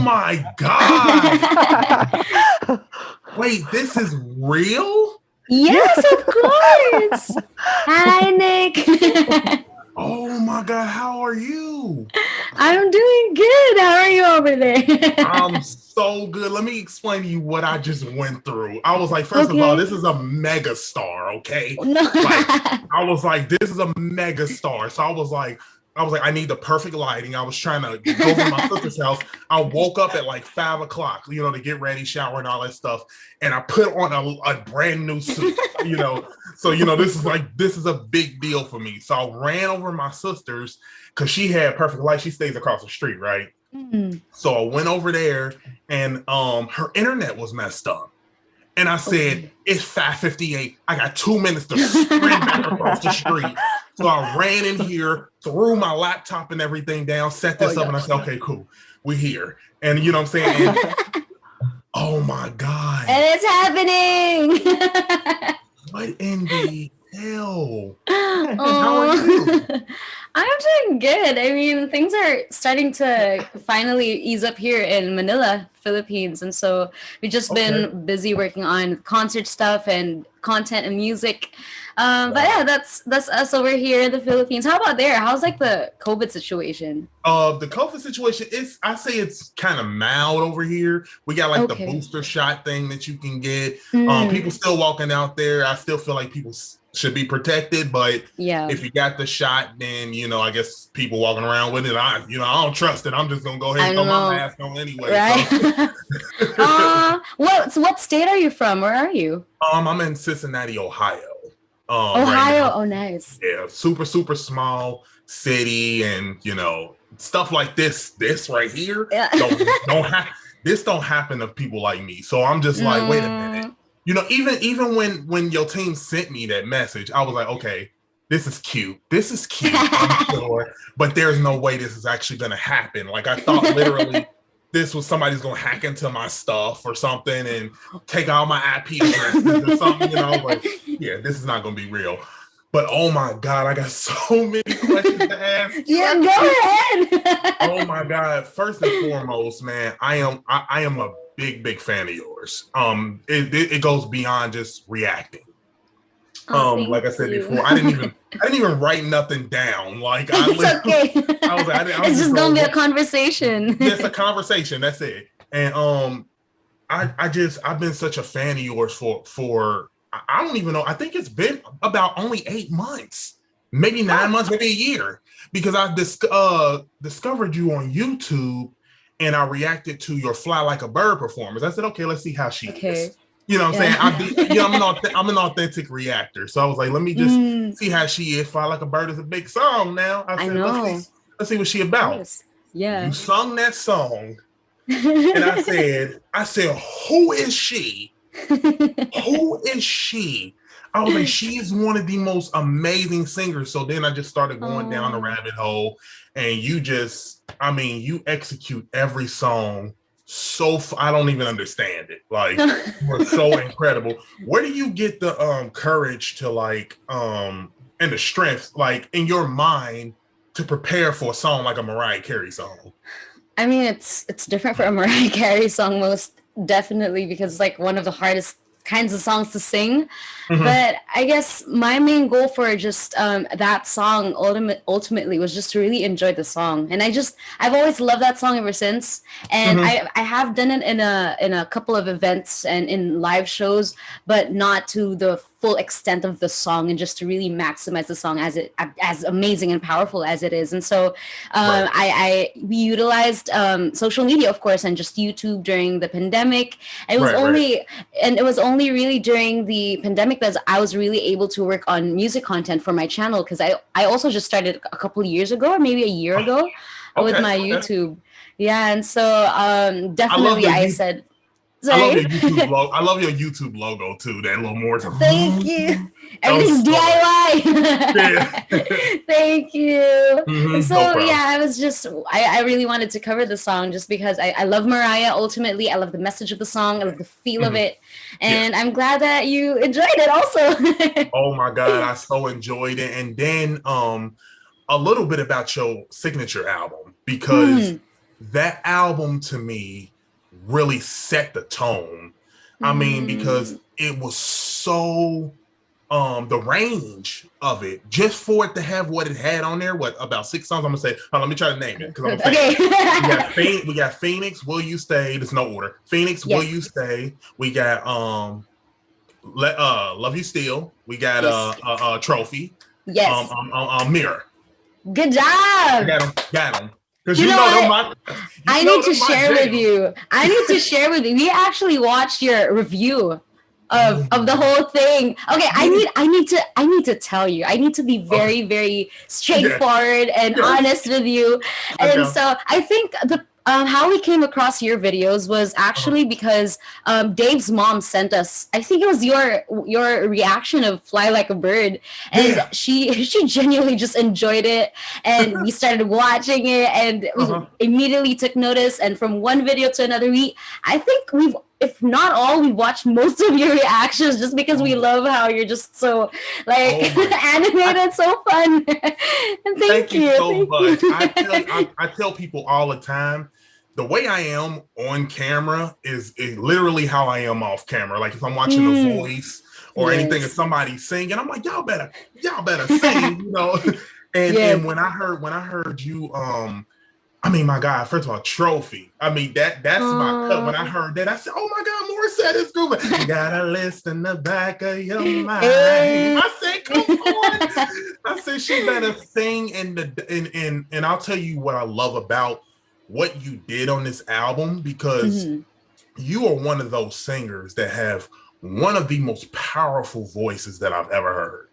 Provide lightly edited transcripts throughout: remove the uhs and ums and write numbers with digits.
my God. Wait, this is real? Yes, of course. Hi, Nick. Oh my God, how are you? I'm doing good. How are you over there? I'm so good. Let me explain to you what I just went through. I was like, first of all, this is a mega star, okay? No. Like, I was like, this is a mega star. So I was like, I need the perfect lighting. I was trying to go to my sister's house. I woke up at like 5 o'clock, to get ready, shower and all that stuff. And I put on a brand new suit, So, this is a big deal for me. So I ran over my sister's because she had perfect light. She stays across the street, right? Mm. So I went over there and her internet was messed up. And I said, It's 5:58. I got 2 minutes to sprint back across the street. So I ran in here, threw my laptop and everything down, set this up, and I said, okay, cool. We're here. And you know what I'm saying? And, oh my God. And it's happening. What in the hell? How are you? I'm doing good. I mean, things are starting to finally ease up here in Manila, Philippines. And so we've just been busy working on concert stuff and content and music. But yeah, that's us over here in the Philippines. How about there? How's like the COVID situation? The COVID situation I say it's kind of mild over here. We got like the booster shot thing that you can get. People still walking out there. I still feel like people should be protected, but if you got the shot, then I guess people walking around with it. I don't trust it. I'm just gonna go ahead and throw my mask on anyway. Right? So. What state are you from? Where are you? I'm in Cincinnati, Ohio. Ohio, right, oh nice. Yeah, super small city, and stuff like this right here don't happen to people like me. So I'm just like, wait a minute. Even when your team sent me that message, I was like, okay, this is cute. I'm sure, but there's no way this is actually gonna happen. Like I thought literally this was somebody's gonna hack into my stuff or something and take all my IP addresses or something. I was like, yeah, this is not gonna be real. But oh my God, I got so many questions to ask. Yeah, go ahead. Oh my God. First and foremost, man, I am a big fan of yours. It goes beyond just reacting. Like I said before, I didn't even write nothing down. Like it's okay. It's just gonna be a conversation. It's a conversation. That's it. And I've been such a fan of yours for I don't even know. I think it's been about only 8 months, maybe 9 months, maybe a year, because I discovered you on YouTube and I reacted to your Fly Like a Bird performance. I said, okay, let's see how she is. You know what I'm saying? I'm an authentic reactor. So I was like, let me just see how she is. Fly Like a Bird is a big song now. I said, let's see what she about. Yeah. You sung that song. And I said, who is she? Who is she? I was like, she is one of the most amazing singers. So then I just started going down the rabbit hole, and you execute every song so I don't even understand it. Like, you're so incredible. Where do you get the courage to and the strength, like in your mind, to prepare for a song like a Mariah Carey song? I mean, it's different for a Mariah Carey song, most definitely, because it's like one of the hardest kinds of songs to sing. But I guess my main goal for just that song ultimately was just to really enjoy the song. And I've always loved that song ever since. And I have done it in a couple of events and in live shows, but not to the full extent of the song, and just to really maximize the song as amazing and powerful as it is. And so we utilized social media, of course, and just YouTube during the pandemic. It was only really during the pandemic that I was really able to work on music content for my channel, because I also just started a couple of years ago, or maybe a year ago, with my YouTube. Yeah, and so definitely I said. Sorry. I love your YouTube logo too. That little more. Thank you. Everything's DIY. Thank you. And so I was just I really wanted to cover the song just because I love Mariah. Ultimately, I love the message of the song. I love the feel of it, and I'm glad that you enjoyed it also. Oh my God, I so enjoyed it. And then a little bit about your signature album, because that album to me really set the tone. I mean, because it was so the range of it, just for it to have what it had on there, what about 6 songs? I'm gonna say, let me try to name it because I'm saying we got Phoenix, Will You Stay? There's no order. Phoenix, Will You Stay? We got Love You Still. We got Trophy. Yes. Mirror. Good job. Got him. Because you know what? I need to share with you. We actually watched your review of the whole thing. Okay, I need to tell you. I need to be very, very straightforward and honest with you. And so I think the how we came across your videos was actually because Dave's mom sent us, I think it was your reaction of Fly Like a Bird, and she genuinely just enjoyed it, and we started watching it, and we immediately took notice, and from one video to another, I think we've, if not all, we watched most of your reactions just because we love how you're just so like animated, so fun. And thank you so much. I tell people all the time, the way I am on camera is literally how I am off camera. Like if I'm watching The Voice or anything, if somebody's singing, I'm like, y'all better sing, you know. And when I heard you, I mean, my God, first of all, Trophy. I mean, that's my cut. When I heard that, I said, oh my God, Morissette is grooving. You got a list in the back of your mind. I said, come on. I said, she better sing. And I'll tell you what I love about what you did on this album, because you are one of those singers that have one of the most powerful voices that I've ever heard.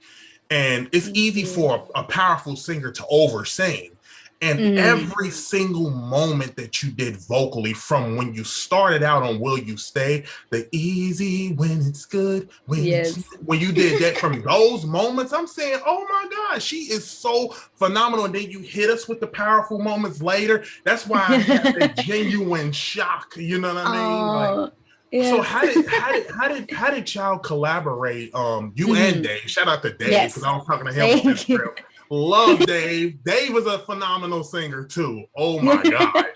And it's easy for a powerful singer to oversing. And every single moment that you did vocally, from when you started out on Will You Stay, the easy when it's good, when you did that, from those moments, I'm saying, oh my God, she is so phenomenal. And then you hit us with the powerful moments later. That's why I had that genuine shock. You know what I mean? So how did y'all collaborate? You and Dave. Shout out to Dave, because I was talking to him on this trip. Love Dave. Dave is a phenomenal singer too. Oh my God.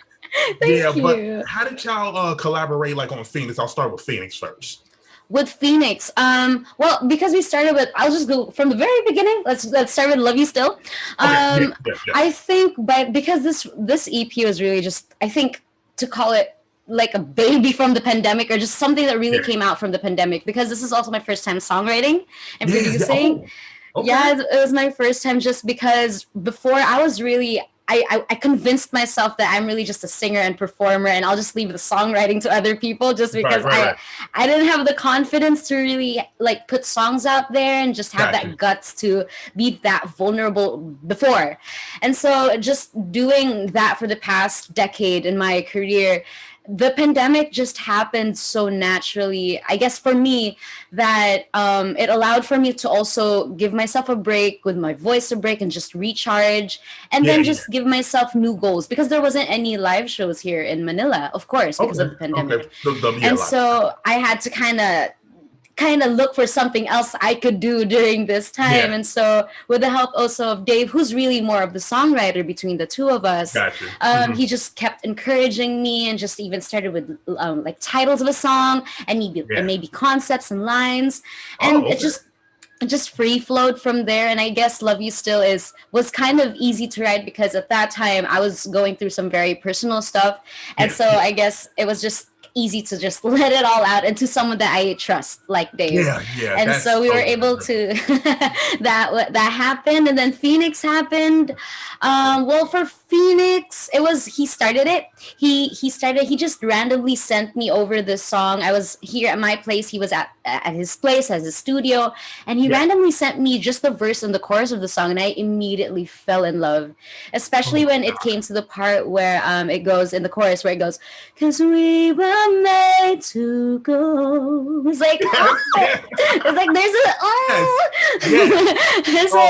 Thank you. But how did y'all collaborate like on Phoenix? I'll start with Phoenix first. With Phoenix, well, because we started with, I'll just go from the very beginning. Let's start with Love You Still. I think because this EP was really just, I think, to call it like a baby from the pandemic, or just something that really came out from the pandemic, because this is also my first time songwriting and producing. Yeah, it was my first time, just because before I was really, I convinced myself that I'm really just a singer and performer, and I'll just leave the songwriting to other people, just because I didn't have the confidence to really like put songs out there and just have that guts to be that vulnerable before. And so just doing that for the past decade in my career, the pandemic just happened so naturally, I guess, for me, that it allowed for me to also give myself a break, with my voice a break, and just recharge, and then just give myself new goals, because there wasn't any live shows here in Manila, of course, because of the pandemic. And so I had to kind of look for something else I could do during this time. And so with the help also of Dave, who's really more of the songwriter between the two of us, he just kept encouraging me, and just even started with like titles of a song, and maybe concepts and lines, and it just free flowed from there. And I guess Love You Still was kind of easy to write, because at that time I was going through some very personal stuff, and so I guess it was just easy to just let it all out into someone that I trust, like Dave. And so we were able to that happened. And then Phoenix happened. Well, for Phoenix, he started it. He just randomly sent me over this song. I was here at my place, he was at his place, at his studio, and he randomly sent me just the verse and the chorus of the song, and I immediately fell in love, especially when it came to the part where it goes in the chorus, where it goes, "'Cause we were made to go." It's like, it's like there's a and so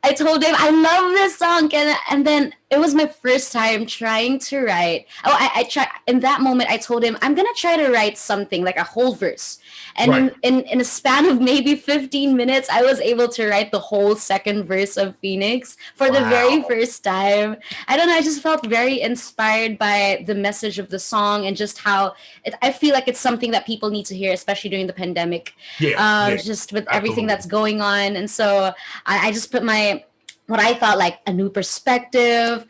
I told him I love this song, and then it was my first time trying to write. Oh, I try in that moment. I told him I'm gonna try to write something like a whole verse, and Right. in a span of maybe 15 minutes, I was able to write the whole second verse of Phoenix for the very Wow. first time. I don't know. I just felt very inspired by the message of the song and just how I feel like it's something that people need to hear, especially during the pandemic, Yeah. Yeah. just with everything Absolutely. that's going on. And so I just put my what I thought like a new perspective,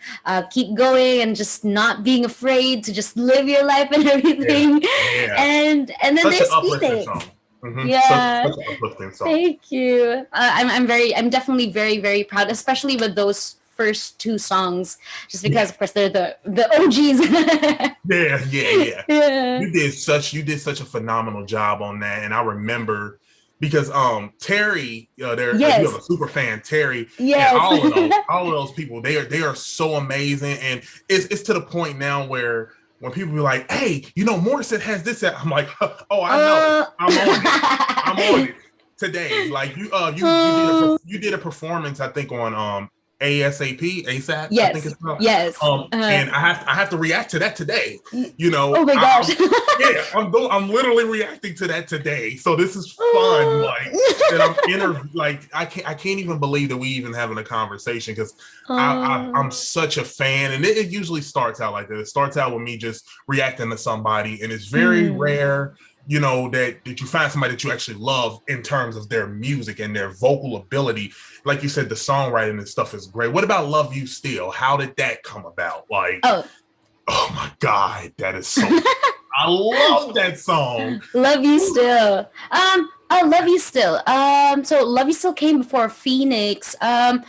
keep going and just not being afraid to just live your life and Yeah. everything. Yeah. And then Such an there's uplifting Phoenix. song. Yeah. Such an uplifting song. Thank you. I'm definitely very very proud, especially with those first two songs, just Yeah. because of course they're the OGs. Yeah. Yeah. Yeah. Yeah. You did such a phenomenal job on that, and I remember because Terry, there you have Yes. a super fan Terry, and Yes. all of those people, they are so amazing, and it's to the point now where when people be like, hey, you know, Morrissette has this, I'm like, oh, I know, I'm on it today. Like you did a performance, I think on ASAP, I think Yes. it's called. Yes. And I have to react to that today. You know, Oh my gosh. yeah, I'm literally reacting to that today. So this is fun. Like that I can't even believe that we even having a conversation because I'm such a fan, and it usually starts out like that. It starts out with me just reacting to somebody, and it's very rare, you know, that you find somebody that you actually love in terms of their music and their vocal ability. Like you said, the songwriting and stuff is great. What about Love You Still? How did that come about? Like, oh my God, that is so I love that song. Love You Still. Love You Still. So Love You Still came before Phoenix. Like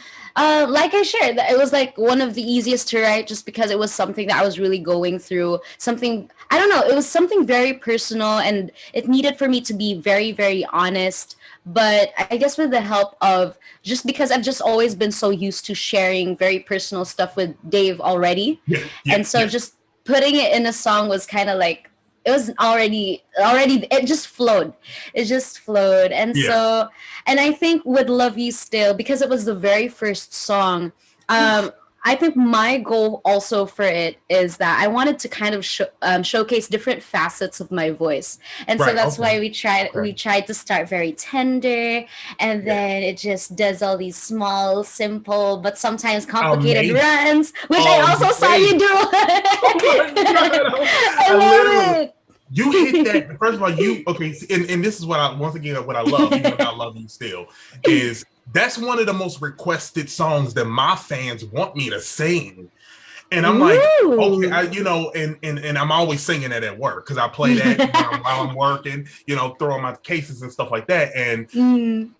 I shared, it was like one of the easiest to write just because it was something that I was really going through. Something, I don't know, it was something very personal and it needed for me to be very, very honest. But I guess with the help of just because I've just always been so used to sharing very personal stuff with Dave already. And so just putting it in a song was kind of like, it was already it just flowed, and so, and I think with Love You Still, because it was the very first song, I think my goal also for it is that I wanted to kind of showcase different facets of my voice, and so that's why we tried to start very tender, and then it just does all these small, simple, but sometimes complicated runs, which I also saw you do. I love it. You hit that. First of all, and this is what I love even about Love You Still is that's one of the most requested songs that my fans want me to sing. And I'm like, okay, and I'm always singing it at work because I play that while I'm working, you know, throwing my cases and stuff like that. And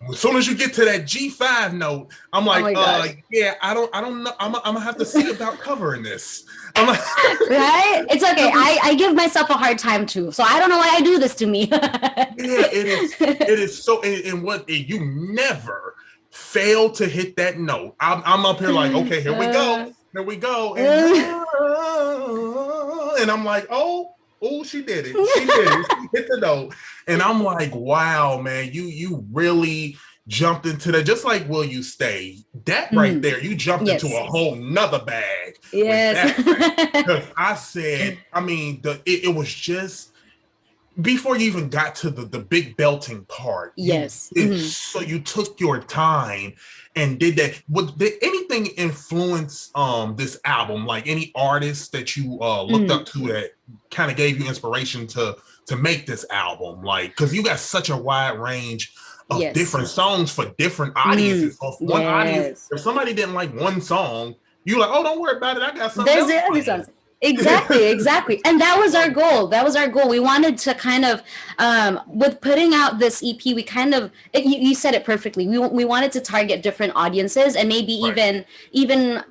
as soon as you get to that G5 note, I'm like, yeah, I don't know. I'm gonna have to see about covering this. I'm like, right? It's okay. I give myself a hard time too, so I don't know why I do this to me. It is so, and what you never fail to hit that note. I'm up here like, okay, here we go, and I'm like, oh, she did it. She hit the note, and I'm like, wow, man, you really jumped into that, just like Will You Stay, that right there, you jumped into a whole nother bag. Because I said, I mean, it was just before you even got to the big belting part. So you took your time and did that. Did anything influence this album? Like any artists that you looked up to that kind of gave you inspiration to make this album? Like, because you got such a wide range of different songs for different audiences. So if one audience, if somebody didn't like one song, you like, oh, don't worry about it, I got something else. There's other songs. Exactly. And that was our goal. We wanted to kind of, with putting out this EP, we kind of, you said it perfectly. We wanted to target different audiences and maybe even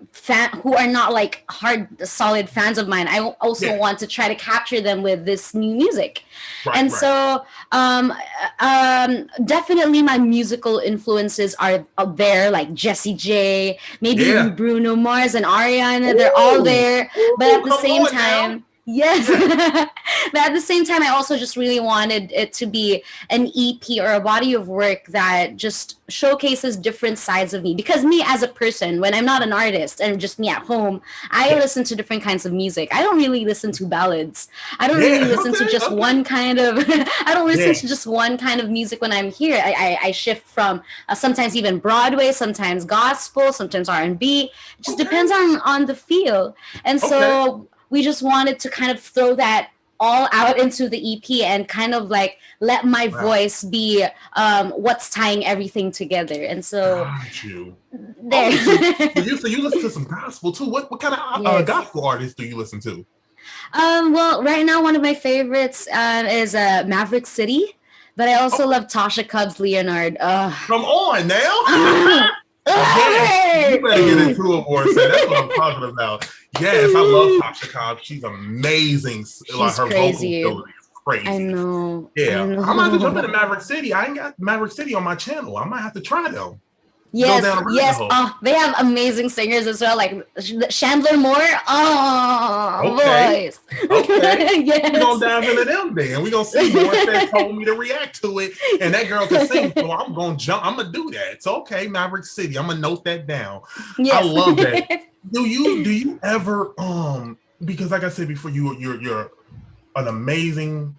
who are not like solid fans of mine. I also want to try to capture them with this new music. So definitely my musical influences are there, like Jessie J, maybe even Bruno Mars and Ariana. They're all there. But at the same time, Yes. But at the same time, I also just really wanted it to be an EP or a body of work that just showcases different sides of me. Because me as a person, when I'm not an artist and just me at home, I Yeah. listen to different kinds of music. I don't really listen to ballads. I don't really Yeah. listen to just Okay. one kind of, I don't listen Yeah. to just one kind of music when I'm here. I shift from sometimes even Broadway, sometimes gospel, sometimes R&B. It just depends Okay. on the feel. And Okay. so we just wanted to kind of throw that all out into the EP and kind of like let my Wow. voice be what's tying everything together. And so Got you. there. Oh, so you listen to some gospel too. What kind of Yes. gospel artists do you listen to? Well, right now one of my favorites is Maverick City, but I also Okay. love Tasha Cobbs Leonard. Come on now. Ugh. Yes, you better get Ugh. into it more. So that's what I'm talking about. Yes, I love Tasha Cobb. She's amazing. Like She's her vocal crazy. ability is I crazy. know. I Yeah, I might have to jump into know. Maverick City. I ain't got Maverick City on my channel. I might have to try them. Go Yes, down a rabbit yes. hole. Oh, they have amazing singers as well, like Chandler Moore. Oh, Okay, voice. okay. We're gonna Yes. dive into them then. We're gonna see. Morissette told me to react to it, and that girl can sing, so I'm gonna jump. I'm gonna do that. So okay, Maverick City. I'm gonna note that down. I Yes. love that. Do you ever because like I said before, you're an amazing.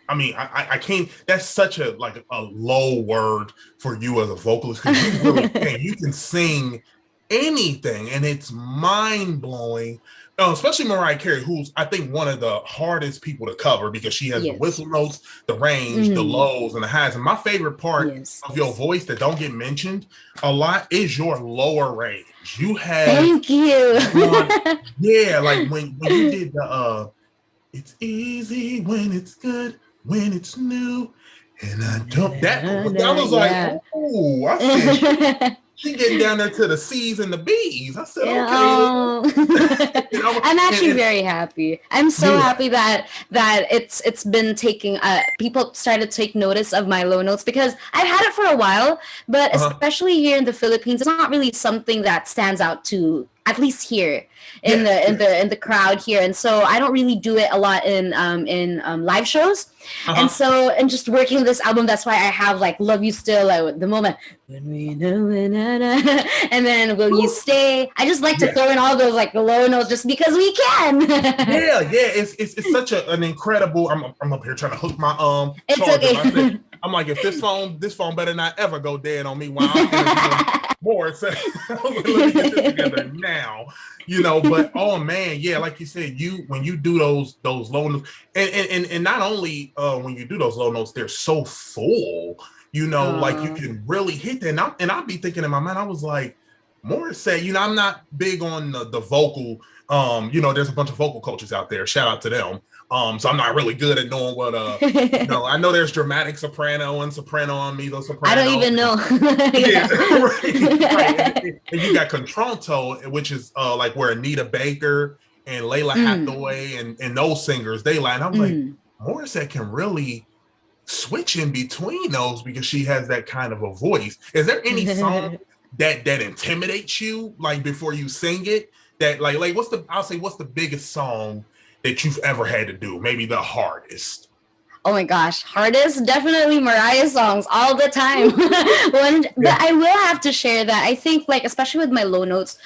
I mean, I can't. That's such a like a low word for you as a vocalist because you really can. You can sing anything, and it's mind blowing. Especially Mariah Carey, who's I think one of the hardest people to cover because she has the Yes. whistle notes, the range, the Mm. lows, and the highs. And my favorite part Yes. of your voice that don't get mentioned a lot is your lower range. You have Thank you. one, yeah, like when you did the it's easy when it's good, when it's new. And I don't that was like, Yeah. oh, I said she getting down there to the C's and the B's. I said, Yeah, okay. oh. You know, I'm actually and very happy. I'm so yeah, happy that it's been taking people started to take notice of my low notes because I've had it for a while, but uh-huh. especially here in the Philippines, it's not really something that stands out to at least here in Yeah, yeah. the crowd here, and so I don't really do it a lot in live shows, and Uh-huh. so and just working this album, that's why I have like Love You Still, the moment when we know, and then Will You Woo. Stay. I just like to Yeah. throw in all those like low notes just because we can. Yeah, yeah. It's such an incredible. I'm up here trying to hook my It's charger. I said, okay. I'm like, if this phone better not ever go dead on me while I'm interviewing more. So let me get this together now. But oh man, yeah, like you said, when you do those low notes, and not only when you do those low notes, they're so full. Like you can really hit that. And I'll be thinking in my mind, I was like, Morrissette, I'm not big on the vocal. There's a bunch of vocal coaches out there. Shout out to them. So I'm not really good at knowing what I know there's dramatic soprano and soprano on mezzo I don't soprano. even know. Yeah, right. Yeah. And you got contralto, which is like where Anita Baker and Layla Hathaway and those singers they line. I was like, Morissette can really switch in between those because she has that kind of a voice. Is there any song that intimidates you like before you sing it? That like what's the biggest song that you've ever had to do? Maybe the hardest. Oh my gosh, hardest, definitely Mariah songs all the time. But I will have to share that I think, like, especially with my low notes,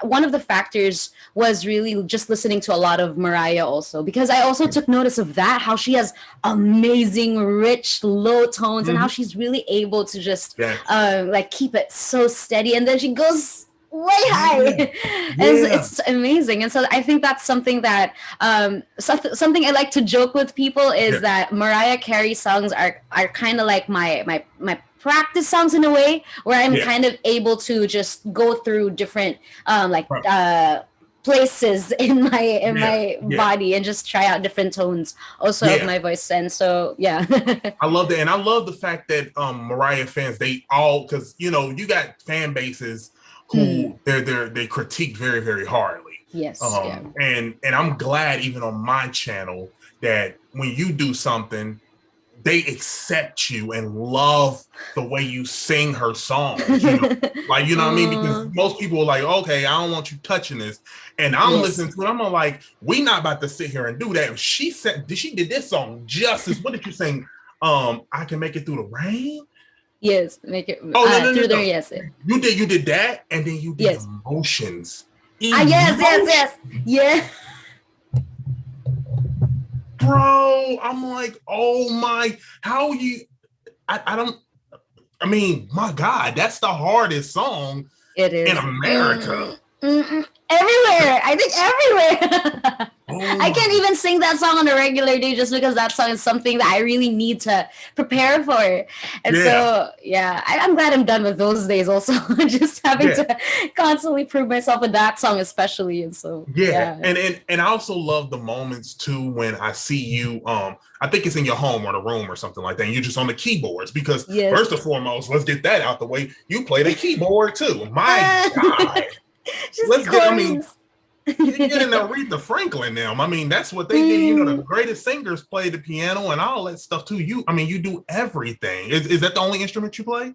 one of the factors was really just listening to a lot of Mariah also, because I also took notice of that, how she has amazing, rich, low tones and how she's really able to just like keep it so steady. And then she goes way high. And it's amazing. And so I think that's something that something I like to joke with people is that Mariah Carey songs are kind of like my practice songs in a way, where I'm kind of able to just go through different places in my body and just try out different tones also of my voice. And so I love that. And I love the fact that Mariah fans, they all, because you got fan bases who they critique very, very hardly. Yes. And I'm glad even on my channel that when you do something, they accept you and love the way you sing her songs. You know, like, you know what I mean? Because most people are like, okay, I don't want you touching this. And I'm listening to it. I'm like, we not about to sit here and do that. She did this song justice. What did you sing? I Can Make It Through the Rain. Yes, make it. Oh no, through there. Yes, you did that, and then you did emotions. Yes. Yeah. Bro, I'm like, oh my, how you? I mean, my God, that's the hardest song it is in America. Everywhere. I think everywhere. I can't even sing that song on a regular day just because that song is something that I really need to prepare for. And so, I'm glad I'm done with those days also. Just having to constantly prove myself with that song especially. And so, And I also love the moments too when I see you, I think it's in your home or the room or something like that. And you're just on the keyboards because first and foremost, let's get that out the way. You play the keyboard too. My God. Let's get, I mean, get in there, Aretha Franklin now. I mean, that's what they did. You know, the greatest singers play the piano and all that stuff too. You do everything. Is that the only instrument you play?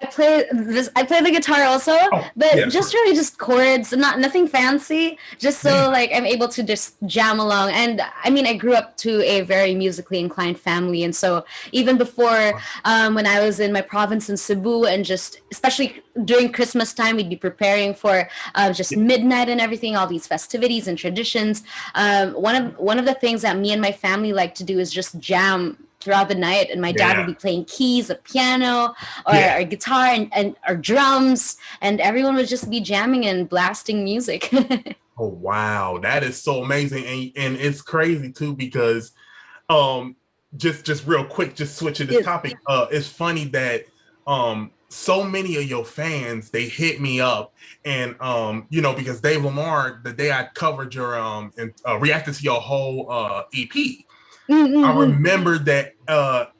I play the guitar also, but just really just chords, nothing fancy, just so like I'm able to just jam along. And I mean, I grew up to a very musically inclined family, and so even before when I was in my province in Cebu, and just especially during Christmas time, we'd be preparing for just midnight and everything, all these festivities and traditions. One of the things that me and my family like to do is just jam throughout the night, and my dad would be playing keys, a piano, or guitar, and or drums, and everyone would just be jamming and blasting music. Oh wow, that is so amazing, and it's crazy too because, just real quick, just switching this topic. It's funny that so many of your fans, they hit me up, and you know, because Dave Lamar, the day I covered your and reacted to your whole EP. I remember that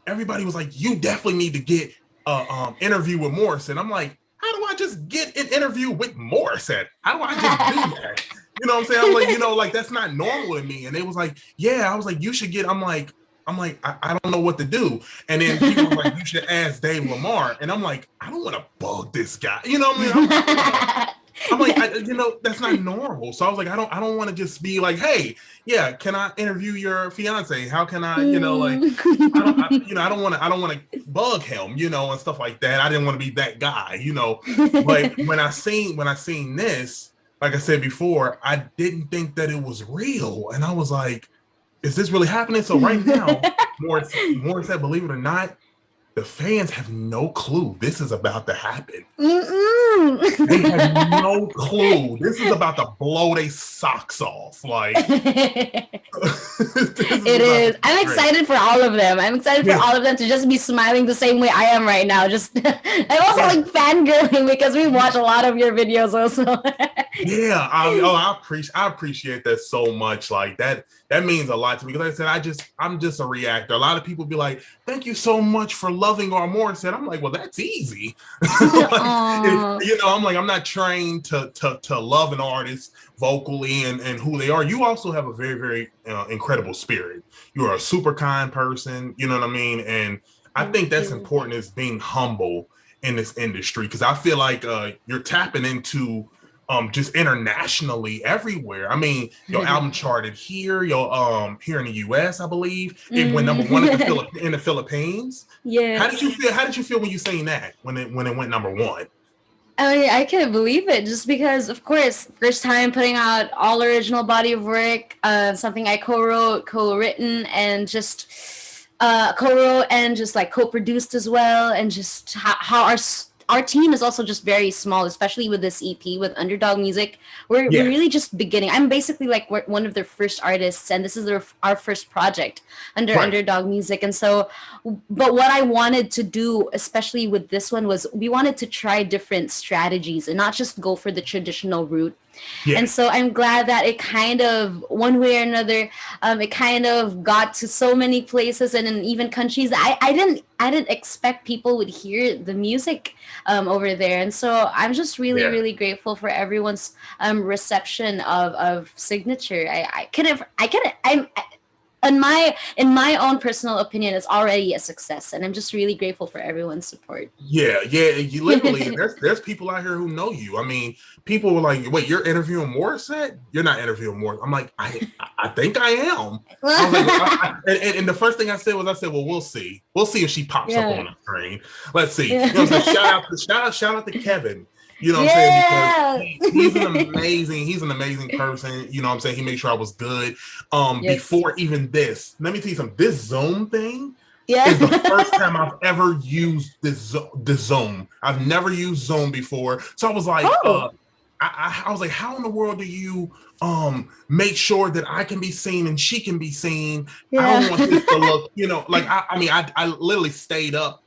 everybody was like, you definitely need to get an interview with Morrissette. I'm like, how do I just get an interview with Morrissette? How do I just do that? You know what I'm saying? I'm like, you know, like that's not normal to me. And they was like, yeah, I was like, you should get, I'm like, I don't know what to do. And then people were like, you should ask Dave Lamar. And I'm like, I don't want to bug this guy. You know what I mean? I'm like, you know, that's not normal. So I was like, I don't want to just be like, hey, yeah, can I interview your fiance? How can I, you know, like, I don't want to bug him, you know, and stuff like that. I didn't want to be that guy, you know. But when I seen this, like I said before, I didn't think that it was real, and I was like, is this really happening? So right now, Morrissette, believe it or not, the fans have no clue this is about to happen. They have no clue. This is about to blow their socks off. Like it is. I'm excited for all of them. I'm excited for all of them to just be smiling the same way I am right now. Just I'm also like fangirling because we watch a lot of your videos also. I appreciate that so much. Like that means a lot to me because like I said, I'm just a reactor. A lot of people be like, thank you so much for loving our Morrissette. I'm like, well, that's easy. You know, I'm like, I'm not trained to love an artist vocally and who they are. You also have a very, very incredible spirit. You are a super kind person, you know what I mean? And I think that's important, is being humble in this industry, because I feel like you're tapping into just internationally everywhere. I mean, your album charted here, your here in the US, I believe. It went number one in the Philippines. Yeah. How did you feel when you sang that, when it went number one? I mean, I couldn't believe it, just because, of course, first time putting out all original body of work, something I co-wrote, co-written, and just co-wrote and just like co-produced as well, and just how our team is also just very small, especially with this EP with Underdog Music. We're really just beginning. I'm basically like one of their first artists, and this is our first project under Underdog Music. And so, but what I wanted to do, especially with this one, was we wanted to try different strategies and not just go for the traditional route. And so I'm glad that it kind of, one way or another, it kind of got to so many places and in even countries that I didn't expect people would hear the music over there. And so I'm just really, really grateful for everyone's reception of Signature. in my own personal opinion, it's already a success, and I'm just really grateful for everyone's support. Yeah, you literally there's people out here who know you. I mean, people were like, "Wait, you're interviewing Morrissette? You're not interviewing Morrissette." I'm like, I think I am. I was like, and the first thing I said, "Well, we'll see if she pops up on the screen. Let's see." You know, so shout out to Kevin. You know what I'm saying? Because he's an amazing person. You know what I'm saying? He made sure I was good. Before even this, let me tell you something. This Zoom thing is the first time I've ever used this Zoom. I've never used Zoom before. So I was like, I was like, how in the world do you make sure that I can be seen and she can be seen? I don't want this to look, you know, like I literally stayed up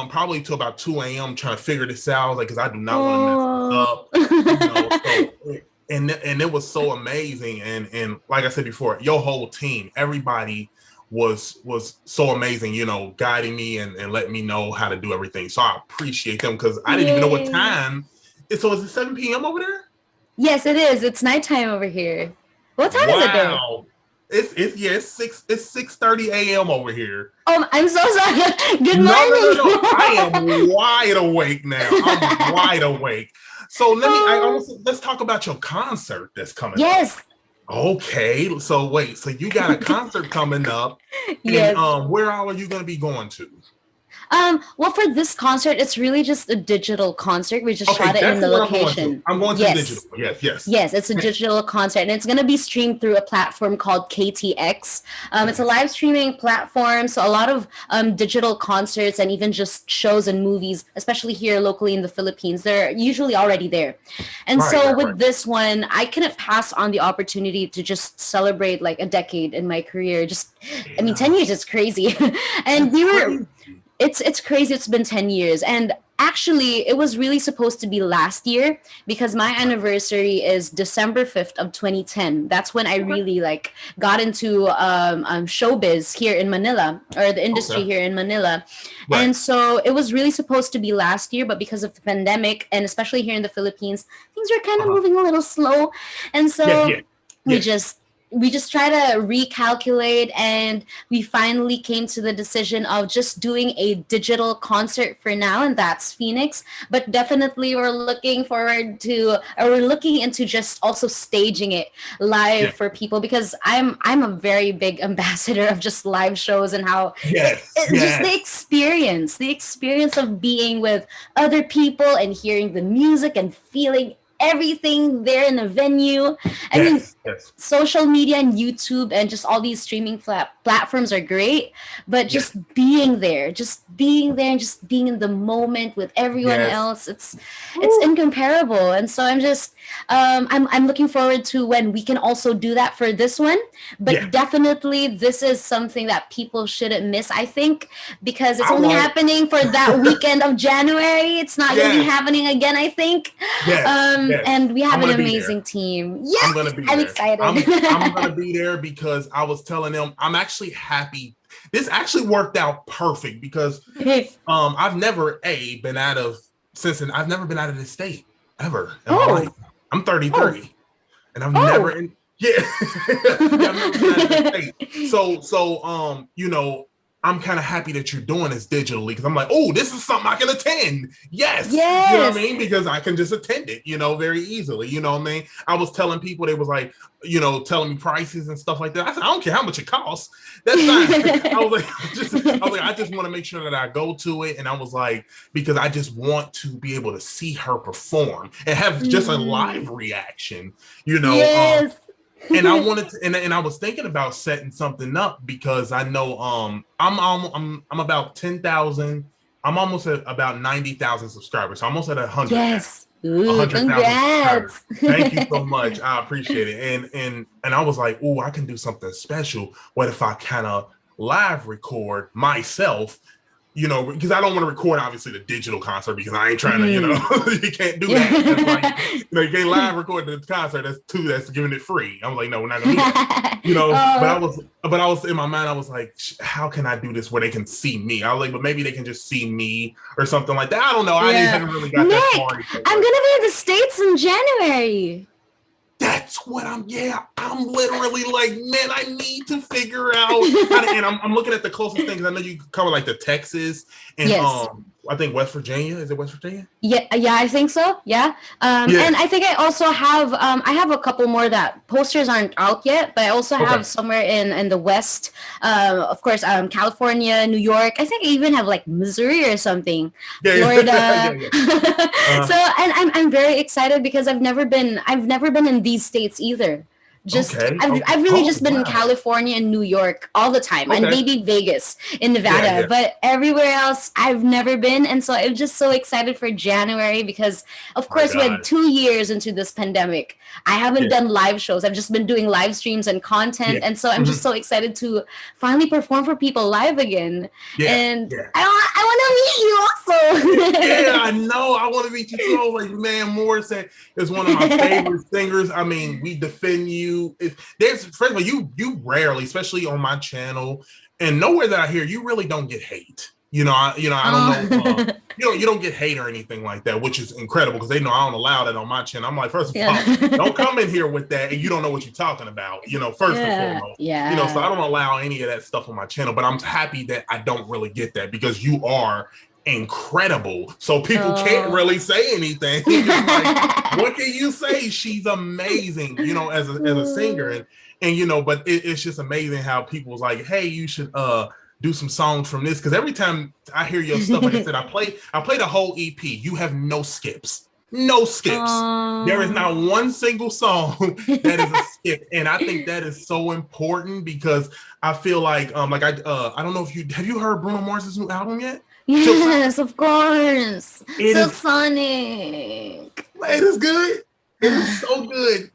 probably till about 2 a.m. trying to figure this out, like, because I do not want to mess this up. You know, so, and it was so amazing, and like I said before, your whole team, everybody was so amazing, you know, guiding me and letting me know how to do everything. So I appreciate them, because I didn't even know what time. So is it 7 p.m. over there? Yes, it is. It's nighttime over here. What time is it there? It's 6:30 a.m. over here. Oh, I'm so sorry. Good morning. No. I am wide awake now. I'm wide awake. So let's talk about your concert that's coming up. Okay. So wait, so you got a concert coming up. Yes. And where all are you going to be going to? Well, for this concert, it's really just a digital concert. We just shot it in the location. I'm going to digital. Yes, it's a digital concert, and it's going to be streamed through a platform called KTX. It's a live streaming platform, so a lot of digital concerts and even just shows and movies, especially here locally in the Philippines, they're usually already there. And with this one, I couldn't pass on the opportunity to just celebrate like a decade in my career. 10 years is crazy. And it's crazy. It's been 10 years. And actually, it was really supposed to be last year, because my anniversary is December 5th of 2010. That's when I really got into showbiz here in Manila, or the industry here in Manila. Right. And so it was really supposed to be last year, but because of the pandemic, and especially here in the Philippines, things are kind of moving a little slow. And so we just try to recalculate, and we finally came to the decision of just doing a digital concert for now, and that's Phoenix. But definitely we're looking into just also staging it live for people, because I'm a very big ambassador of just live shows, and how just the experience of being with other people and hearing the music and feeling everything there in the venue. I mean, social media and YouTube and just all these streaming platforms are great, but just being there and just being in the moment with everyone else, it's incomparable. And so I'm just I'm looking forward to when we can also do that for this one. But definitely this is something that people shouldn't miss, I think, because it's only happening for that weekend of January. It's not going to be happening again, I think. And we have an amazing team. Yes, I'm excited. I'm going to be there, because I was telling them I'm actually happy. This actually worked out perfect, because I've never been out of the state ever in my life. I'm 33 and I've never I've never been out of the state. So you know, I'm kind of happy that you're doing this digitally, because I'm like, oh, this is something I can attend. Yes. You know what I mean? Because I can just attend it, you know, very easily. You know what I mean? I was telling people, they was like, you know, telling me prices and stuff like that. I said, I don't care how much it costs. That's fine. I was like, I just want to make sure that I go to it. And I was like, because I just want to be able to see her perform and have just a live reaction, you know. And I wanted to, and I was thinking about setting something up, because I know I'm about 10,000. I'm almost at about 90,000 subscribers. So I'm almost at 100. Yes. 100,000 subscribers. Thank you so much. I appreciate it. And I was like, oh, I can do something special. What if I kind of live record myself? You know, because I don't want to record, obviously, the digital concert, because I ain't trying to, you know, you can't do that. That's like, you know, you can't live record the concert. That's giving it free. I'm like, no, we're not gonna do that. You know, but I was in my mind, I was like, how can I do this where they can see me? I was like, but maybe they can just see me or something like that. I don't know. I haven't really got that far. I'm gonna be in the States in January. that's what I'm literally like, man, I need to figure out how to, and I'm looking at the closest things. I know you cover like the Texas and I think West Virginia. Is it West Virginia? Yeah, I think so. Yeah. And I think I also have I have a couple more that posters aren't out yet, but I also have somewhere in the West, of course, California, New York. I think I even have like Missouri or something, Florida. So, and I'm very excited because I've never been in these states either. I've really just been in California and New York all the time, and maybe Vegas in Nevada, but everywhere else I've never been. And so I'm just so excited for January because, of course, with 2 years into this pandemic, I haven't done live shows. I've just been doing live streams and content, and so I'm just so excited to finally perform for people live again. And I want to meet you also. Yeah, I know. I want to meet you too. Like, man, Morrissette is one of my favorite singers. I mean, we defend you. First of all, you rarely, especially on my channel, and nowhere that I hear, you really don't get hate. I don't know. You don't get hate or anything like that, which is incredible because they know I don't allow that on my channel. I'm like, first of all, don't come in here with that, and you don't know what you're talking about. First and foremost. So I don't allow any of that stuff on my channel. But I'm happy that I don't really get that because you are incredible, so people can't really say anything. Like, what can you say? She's amazing, as a singer, and but it's just amazing how people's like, hey, you should do some songs from this, because every time I hear your stuff, like I said, I play the whole EP. You have no skips. There is not one single song that is a skip, and I think that is so important because I feel like I don't know if have you heard Bruno Mars's new album yet? Yes, of course. Silk Sonic. It is good. It is so good.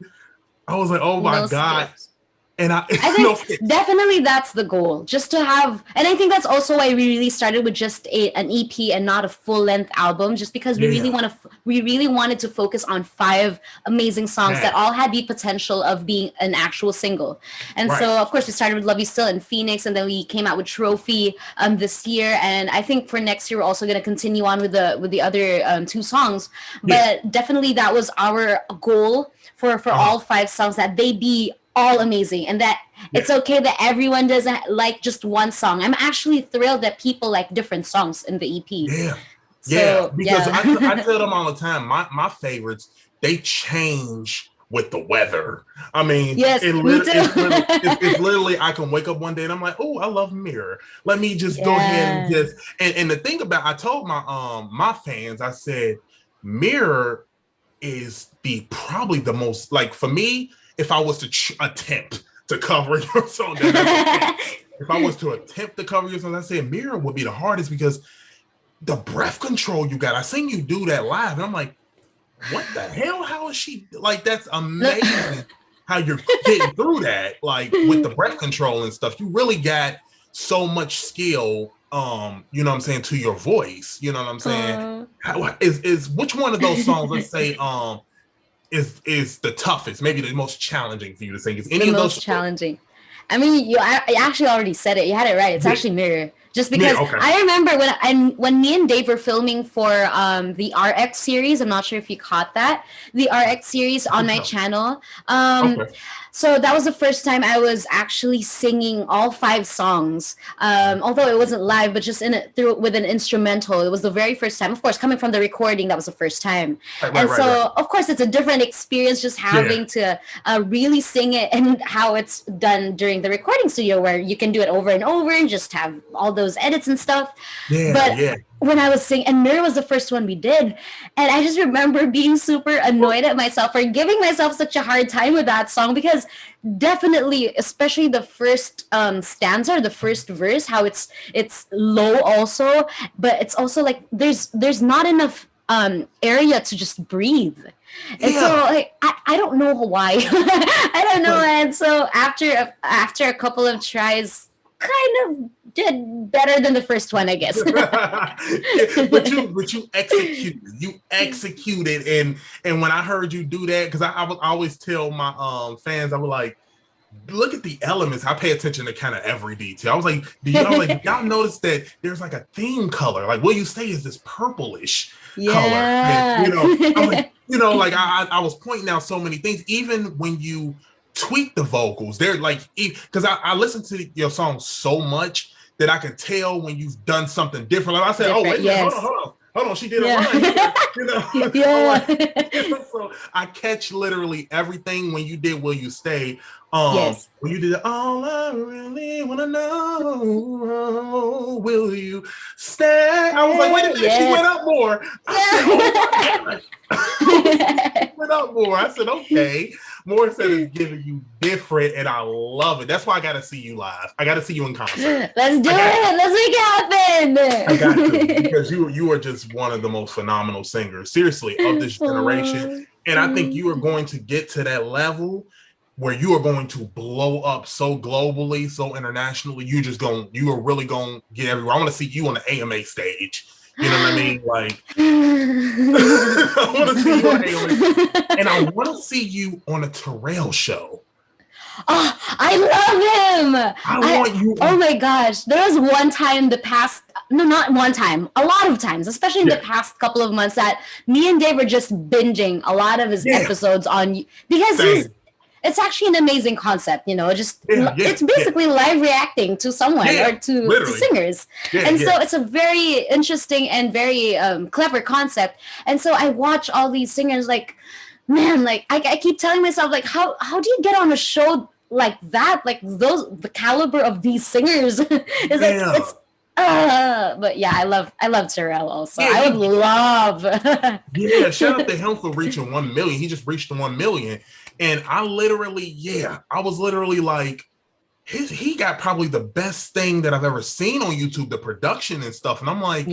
I was like, oh my God. Skips. And I think definitely that's the goal, just to have, and I think that's also why we really started with just an EP and not a full-length album, just because we really wanted to focus on 5 amazing songs that all had the potential of being an actual single. And so, of course, we started with Love You Still and Phoenix, and then we came out with Trophy this year. And I think for next year, we're also going to continue on with the other 2 songs. But definitely that was our goal for all 5 songs, that they be all amazing, and that it's okay that everyone doesn't like just one song. I'm actually thrilled that people like different songs in the EP. Because I tell them all the time, my favorites, they change with the weather. I mean, it's literally, I can wake up one day and I'm like, oh, I love Mirror. Let me just go ahead and and the thing about, I told my fans, I said, Mirror is probably the most, like, for me, if I was to attempt to cover your song, if I was to attempt to cover your song, I said Mirror would be the hardest because the breath control you got. I seen you do that live, and I'm like, what the hell? How is she? Like, that's amazing how you're getting through that, like, with the breath control and stuff. You really got so much skill, you know what I'm saying, to your voice. You know what I'm saying? How is which one of those songs, let's say, is the toughest, maybe the most challenging for you to sing? Is any of those most challenging? I mean, I actually already said it. You had it right. It's actually Mirror. Just because I remember when me and Dave were filming for the RX series. I'm not sure if you caught that. The RX series on my channel. So that was the first time I was actually singing all 5 songs. Although it wasn't live, but just with an instrumental. It was the very first time. Of course, coming from the recording, that was the first time. Of course, it's a different experience just having to really sing it, and how it's done during the recording studio, where you can do it over and over and just have all those edits and stuff. When I was singing, and Mirror was the first one we did, and I just remember being super annoyed at myself for giving myself such a hard time with that song, because definitely, especially the first stanza or the first verse, how it's low also, but it's also like there's not enough area to just breathe. And so, like, I don't know why. I don't know. And so after a couple of tries, kind of did better than the first one, I guess. but you executed, and when I heard you do that, because I would always tell my fans, I was like, look at the elements. I pay attention to kind of every detail. I was like, y'all notice that there's like a theme color? Like, Will You Stay is this purplish color. And, I'm like, like I was pointing out so many things. Even when you tweak the vocals, they're like, because I listen to your song so much that I can tell when you've done something different. Like I said, oh, wait a minute, hold on, she did a run. So I catch literally everything when you did Will You Stay. When you did all I really want to know, will you stay? I was like, wait a minute, she went up more. I said, she went up more. I said, okay. Morrissette is giving you different, and I love it. That's why I got to see you live. I got to see you in concert. Let's do it. Let's make it happen. I got to, because you are just one of the most phenomenal singers, seriously, of this generation. And I think you are going to get to that level where you are going to blow up so globally, so internationally. You are really going to get everywhere. I want to see you on the AMA stage. You know what I mean? Like, I want to see you on AMA, and I want to see you on a Terrell show. Oh, I love him. I want you. Oh my gosh. There was one time not one time, a lot of times, especially in the past couple of months, that me and Dave were just binging a lot of his episodes on, because it's actually an amazing concept, it's basically live reacting to someone or to singers. So it's a very interesting and very clever concept. And so I watch all these singers, like, man, like I keep telling myself, like, how do you get on a show like that? Like the caliber of these singers is but yeah, I love Terrell also. I would love. Shout out to him for reaching 1 million. He just reached the 1 million. And I was literally like, he got probably the best thing that I've ever seen on YouTube, the production and stuff. And I'm like,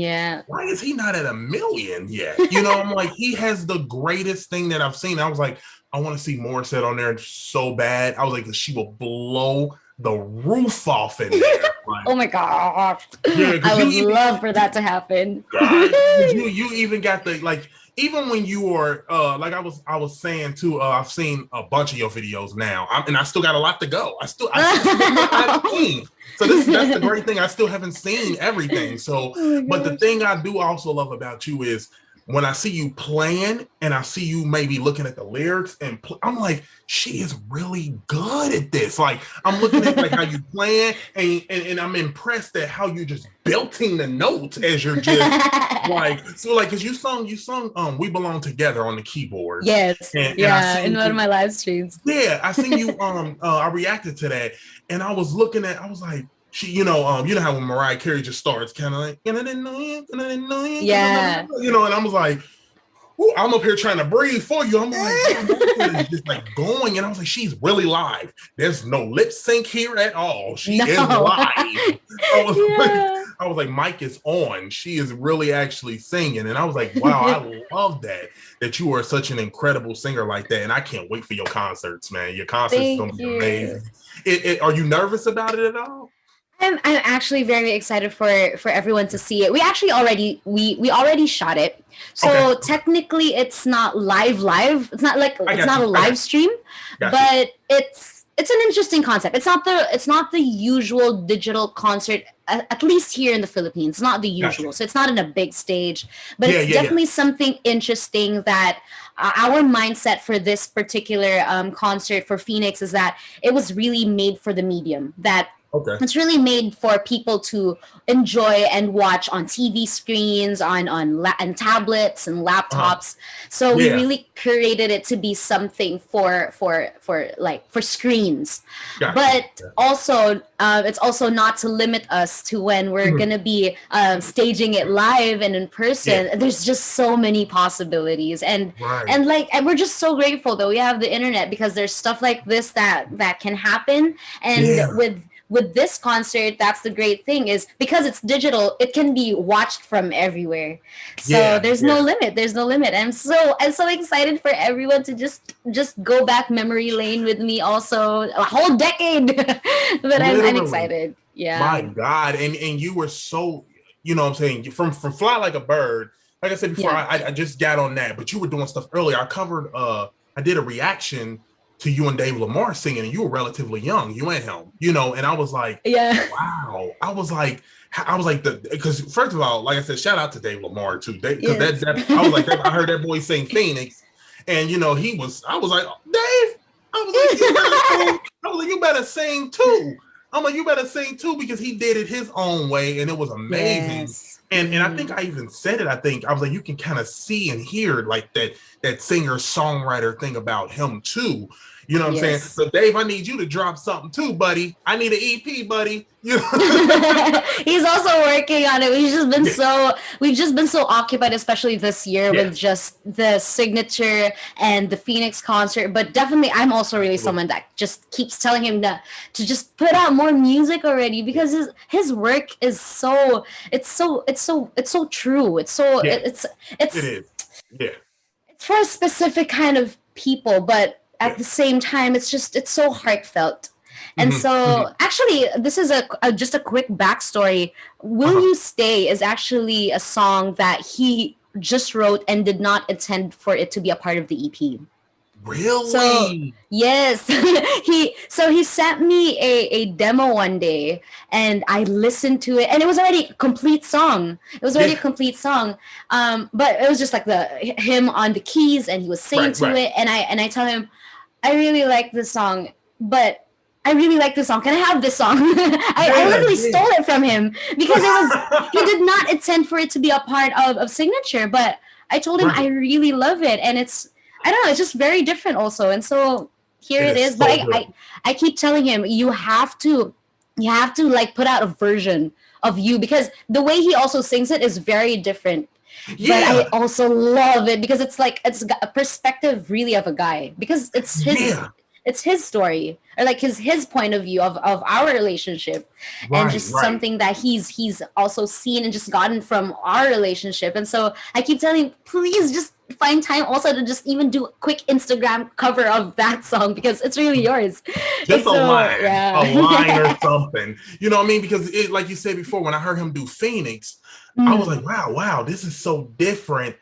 why is he not at 1 million yet? I'm like, he has the greatest thing that I've seen. I was like, I want to see Morrissette on there so bad. I was like, she will blow the roof off in there. Like, oh my God. I would love for that to happen. You even got the, like, even when you were like I was saying too, I've seen a bunch of your videos now, and I still got a lot to go. I still haven't seen. So that's the great thing. I still haven't seen everything. So, but the thing I do also love about you is when I see you playing and I see you maybe looking at the lyrics and I'm like, she is really good at this. Like, I'm looking at like how you playing and I'm impressed at how you're just belting the notes as you're just like, so like, cause you sung We Belong Together on the keyboard. Yes. And in one of my live streams. Yeah. I seen you, I reacted to that and I was like, she, you know how when Mariah Carey just starts kind of like, and I didn't know you, and I was like, ooh, I'm up here trying to breathe for you. I'm like, it's just like going, and I was like, she's really live. There's no lip sync here at all. She is live. I was like, mic is on. She is really actually singing, and I was like, wow, I love that you are such an incredible singer like that, and I can't wait for your concerts, man. Your concerts are gonna be amazing. Are you nervous about it at all? I'm actually very excited for everyone to see it. We actually already shot it, so technically it's not live. It's not like it's not a live stream, but it's an interesting concept. It's not the usual digital concert, at least here in the Philippines. It's not the usual, so it's not in a big stage, but it's definitely something interesting that. Our mindset for this particular concert for Phoenix is that it was really made for the medium. That it's really made for people to enjoy and watch on TV screens, on tablets and laptops. So we really curated it to be something for screens. But also, it's also not to limit us to when we're gonna be staging it live and in person. There's just so many possibilities, and we're just so grateful that we have the internet, because there's stuff like this that can happen, and with this concert, that's the great thing, is because it's digital, it can be watched from everywhere. So there's no limit. There's no limit. I'm so excited for everyone to just go back memory lane with me. Also, a whole decade, but I'm excited. Yeah. My God, and you were so, you know what I'm saying, from Fly Like a Bird. Like I said before, I just got on that, but you were doing stuff earlier. I covered. I did a reaction to you and Dave Lamar singing, and you were relatively young, you and him, you know, and I was like, wow. I was like, because first of all, like I said, shout out to Dave Lamar too, because I was like, I heard that boy sing Phoenix, and you know, I was like, Dave, you better sing too. I'm like, you better sing too, because he did it his own way, and it was amazing. Yes. And I think I even said it. I was like, you can kind of see and hear like that singer songwriter thing about him too. You know what I'm saying? So Dave, I need you to drop something too, buddy. I need an EP, buddy. You know? He's also working on it. We've just been so occupied, especially this year, with just the signature and the Phoenix concert. But definitely, I'm also really someone that just keeps telling him to just put out more music already, because his work is so true. It is. Yeah. It's for a specific kind of people, but at the same time, it's so heartfelt. And so actually, this is just a quick backstory. Will You Stay is actually a song that he just wrote and did not intend for it to be a part of the EP. Really? So, yes. he sent me a demo one day, and I listened to it, and it was already a complete song. But it was just like him on the keys, and he was singing to it, and I tell him, I really like this song, but I really like this song. Can I have this song? I literally stole it from him, because he did not intend for it to be a part of Signature, but I told him I really love it, and it's just very different also. And so here it is. But I keep telling him, you have to like put out a version of you, because the way he also sings it is very different. Yeah. But I also love it because it's a perspective really of a guy, because it's his story, or like his point of view of our relationship, and just something that he's also seen and just gotten from our relationship. And so I keep telling him, please just find time also to just even do a quick Instagram cover of that song, because it's really yours. Just a line or something. You know what I mean? Because it, like you said before, when I heard him do Phoenix, I was like, wow, this is so different.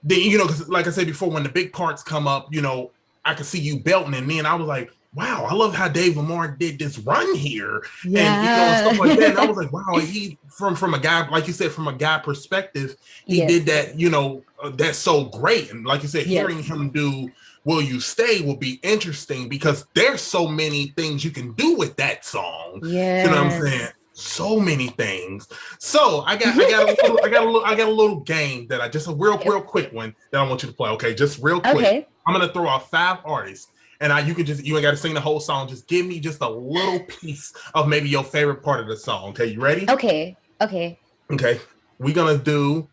You know, because like I said before, when the big parts come up, you know, I could see you belting, and then I was like, wow, I love how Dave Lamar did this run here, and you know, stuff like that. And I was like, wow, he from a guy, like you said, from a guy perspective, he did that. You know, that's so great. And like you said, hearing him do "Will You Stay" will be interesting, because there's so many things you can do with that song. Yeah, you know what I'm saying? So many things. So I got a little game that I just a real quick one that I want you to play. Okay, just real quick. Okay. I'm gonna throw out 5 artists, and you ain't gotta sing the whole song. Just give me just a little piece of maybe your favorite part of the song. Okay, you ready? Okay. We're gonna do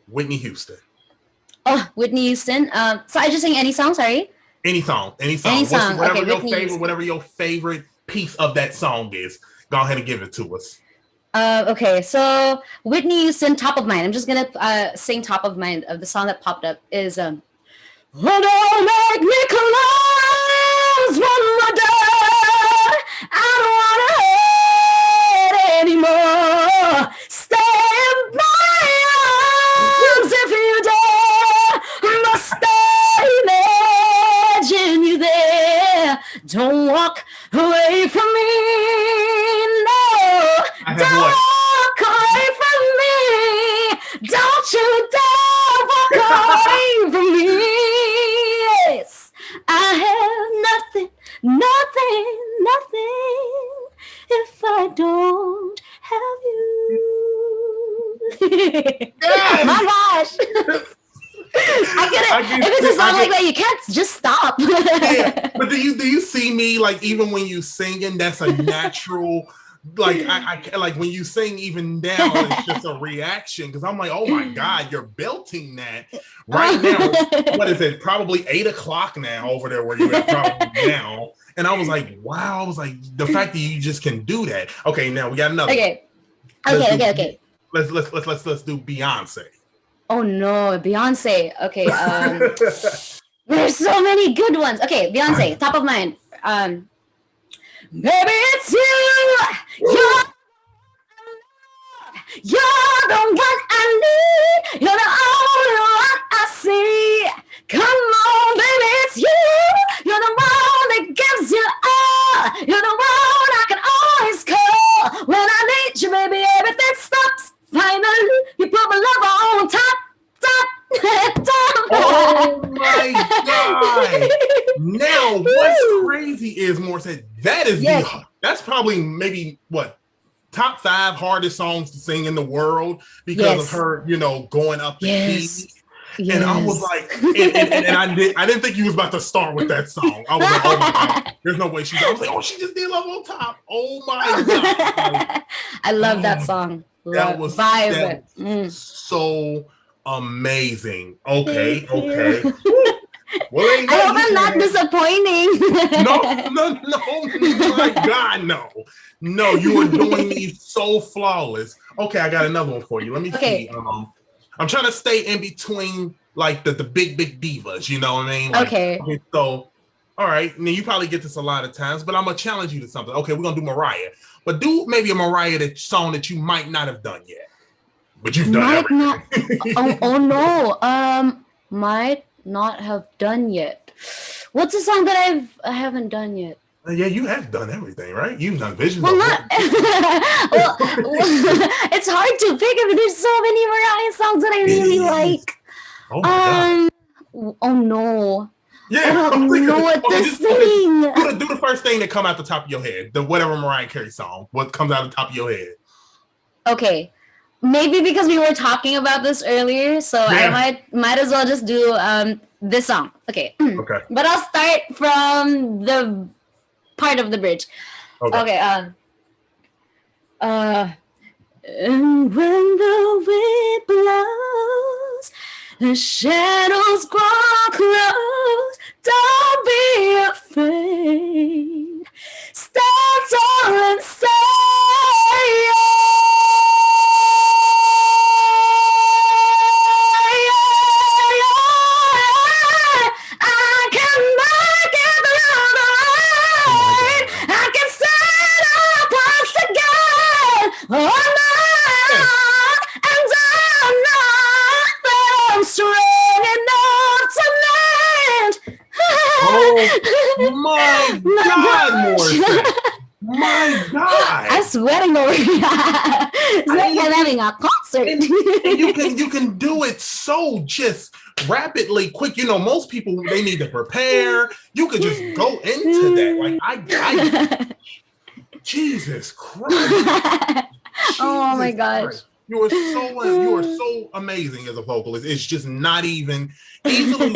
Whitney Houston. Oh, Whitney Houston. So I just sing any song, sorry? Any song. Whatever your favorite piece of that song is. Go ahead and give it to us. Okay, so Whitney Houston, Top of Mind. I'm just gonna sing Top of Mind of the song that popped up is oh, don't make me close one more door. I don't wanna hurt anymore. Stay in my arms if you dare. Must I imagine you there? Don't walk away from me. Don't walk away from me. Don't you dare walk away from me. Yes, I have nothing if I don't have you. Yes. My gosh. If it's a song like that, you can't just stop. Yeah, but do you see me, like, even when you singing, that's a natural. Like I like when you sing even now, it's just a reaction, because I'm like, oh my God, you're belting that right now. What is it? Probably 8:00 now over there where you're at probably now. And I was like, wow. I was like, the fact that you just can do that. Okay, now we got another. Okay. Let's do Beyonce. Oh no, Beyonce. Okay. There's so many good ones. Okay, Beyonce, Top of Mind. Baby, it's you. You're the one I need. You're the only one I see. Come on, baby, it's you. You're the one know what's crazy is Morrissette. That is that's probably maybe what top 5 hardest songs to sing in the world because of her, you know, going up the key. And I was like, and I didn't think you was about to start with that song. I was like, oh my God, there's no way she's. I was like, oh, she just did Love on Top. Oh my God. I love that song. That was so amazing. Okay. Well, I hope I'm not disappointing. No, my God, no, you are doing these so flawless. Okay, I got another one for you. Let me see. I'm trying to stay in between like the big divas, you know what I mean? Like, okay, so all right, now you probably get this a lot of times, but I'm gonna challenge you to something. Okay, we're gonna do Mariah, but do maybe a Mariah song that you might not have done yet, but you've done everything. Might not have done yet. What's a song that I haven't done yet? Yeah, you have done everything, right? You've done Visions. Well, it's hard to pick because there's so many Mariah songs that I really like. Oh my God. Oh no. Yeah, I don't know what to sing. Do the first thing that come out the top of your head. The whatever Mariah Carey song. What comes out the top of your head? Okay. Maybe because we were talking about this earlier, so I might as well just do this song. Okay. Okay. But I'll start from the part of the bridge. Okay. And when the wind blows, the shadows grow close. Don't be afraid. Stand tall and say my God, Morrissette. My God. I'm sweating over here. It's like I'm having a concert. And you can do it so just rapidly, quick. You know, most people, they need to prepare. You could just go into that. Like, I Jesus Christ. Oh my gosh. You are so amazing as a vocalist. It's just not easily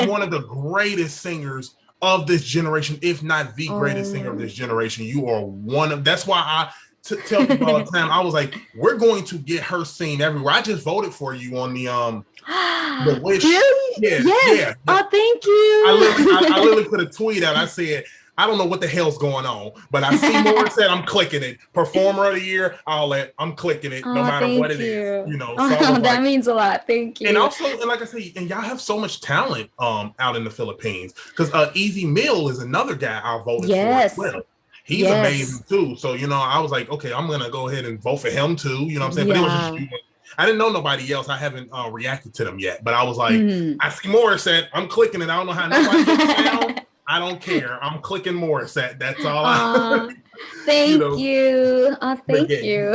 one of the greatest singers of this generation, if not the greatest singer of this generation. You are one of. That's why I tell people all the time. I was like, we're going to get her seen everywhere. I just voted for you on the Wish. Really? Yes. Oh, thank you. I literally put a tweet out. I said, I don't know what the hell's going on, but I see Morrissette, I'm clicking it. Performer of the year, I'm clicking it, no matter what it is. You know, so that means a lot. Thank you. And also, and like I say, and y'all have so much talent out in the Philippines. Because Easy Mill is another guy I voted for as well. He's amazing too. So, you know, I was like, okay, I'm gonna go ahead and vote for him too. You know what I'm saying? But it was just I didn't know nobody else. I haven't reacted to them yet. But I was like, I see Morrissette, I'm clicking it. I don't know how nobody gets down. I don't care. I'm clicking Morrissette. That's all. Thank you. Oh, thank you.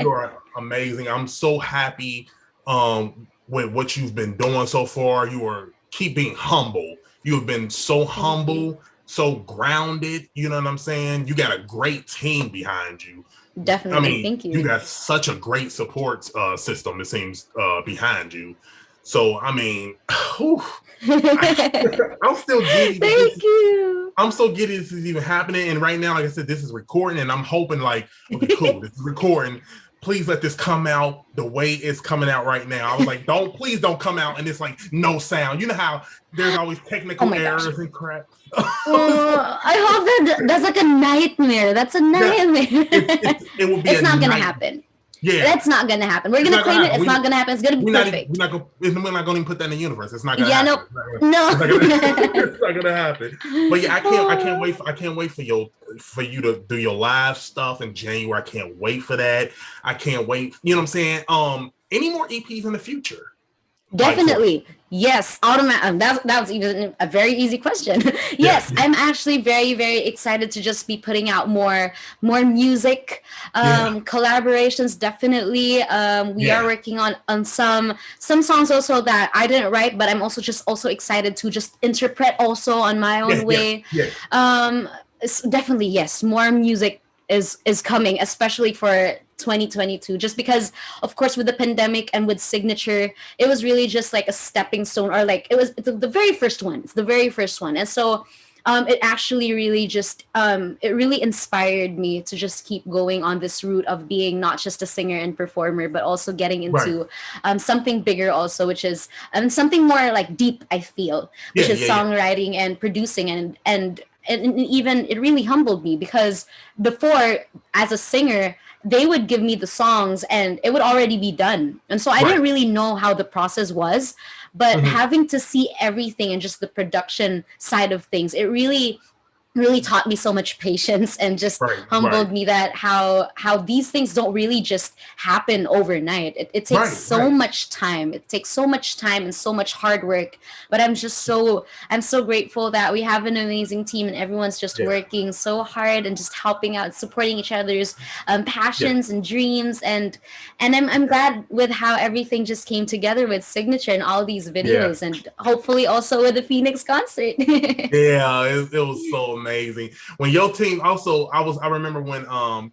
You are amazing. I'm so happy with what you've been doing so far. You are keeping humble. You have been so humble, so grounded. You know what I'm saying? You got a great team behind you. Definitely. I mean, thank you. You got such a great support system, it seems, behind you. So, I mean, I'm still giddy. Thank you. I'm so giddy this is even happening. And right now, like I said, this is recording, and I'm hoping like, okay, cool, this is recording. Please let this come out the way it's coming out right now. I was like, please don't come out and it's like no sound. You know how there's always technical errors and crap. I hope that's like a nightmare. That's a nightmare. It will be. It's not gonna happen. Yeah, that's not gonna happen. We're gonna claim it. It's not gonna happen. It's gonna be perfect. We're not gonna even put that in the universe. It's not gonna. Yeah, happen. No. It's not gonna happen. But yeah, I can't wait for you to do your live stuff in January. I can't wait for that. I can't wait. You know what I'm saying? Any more EPs in the future? Like for Definitely. Yes, automatic. That's even a very easy question. Yes, yeah, I'm actually very, very excited to just be putting out more music, yeah, collaborations. Definitely. We are yeah, working on some songs also that I didn't write, but I'm also excited to just interpret also on my yeah, own yeah, way. yeah, Definitely, yes, more music is coming, especially for 2022, just because of course with the pandemic and with signature, it was really just like a stepping stone, or like it was the very first one. It's the very first one. And so it actually really just it really inspired me to just keep going on this route of being not just a singer and performer, but also getting right, into something bigger also, which is something more like deep, I feel, which yeah, is yeah, yeah, songwriting and producing. And even it really humbled me, because before, as a singer, they would give me the songs and it would already be done, and so I right, didn't really know how the process was. But hmm having to see everything and just the production side of things, it really taught me so much patience, and just right, right, humbled me that how these things don't really just happen overnight. It takes right, so right, much time. It takes so much time and so much hard work. But I'm so grateful that we have an amazing team, and everyone's just yeah, working so hard and just helping out, supporting each other's yeah, passions and dreams. And I'm glad with how everything just came together with signature and all these yeah. videos, and hopefully also with the Phoenix concert. Yeah, it was so amazing. When your team also, I remember when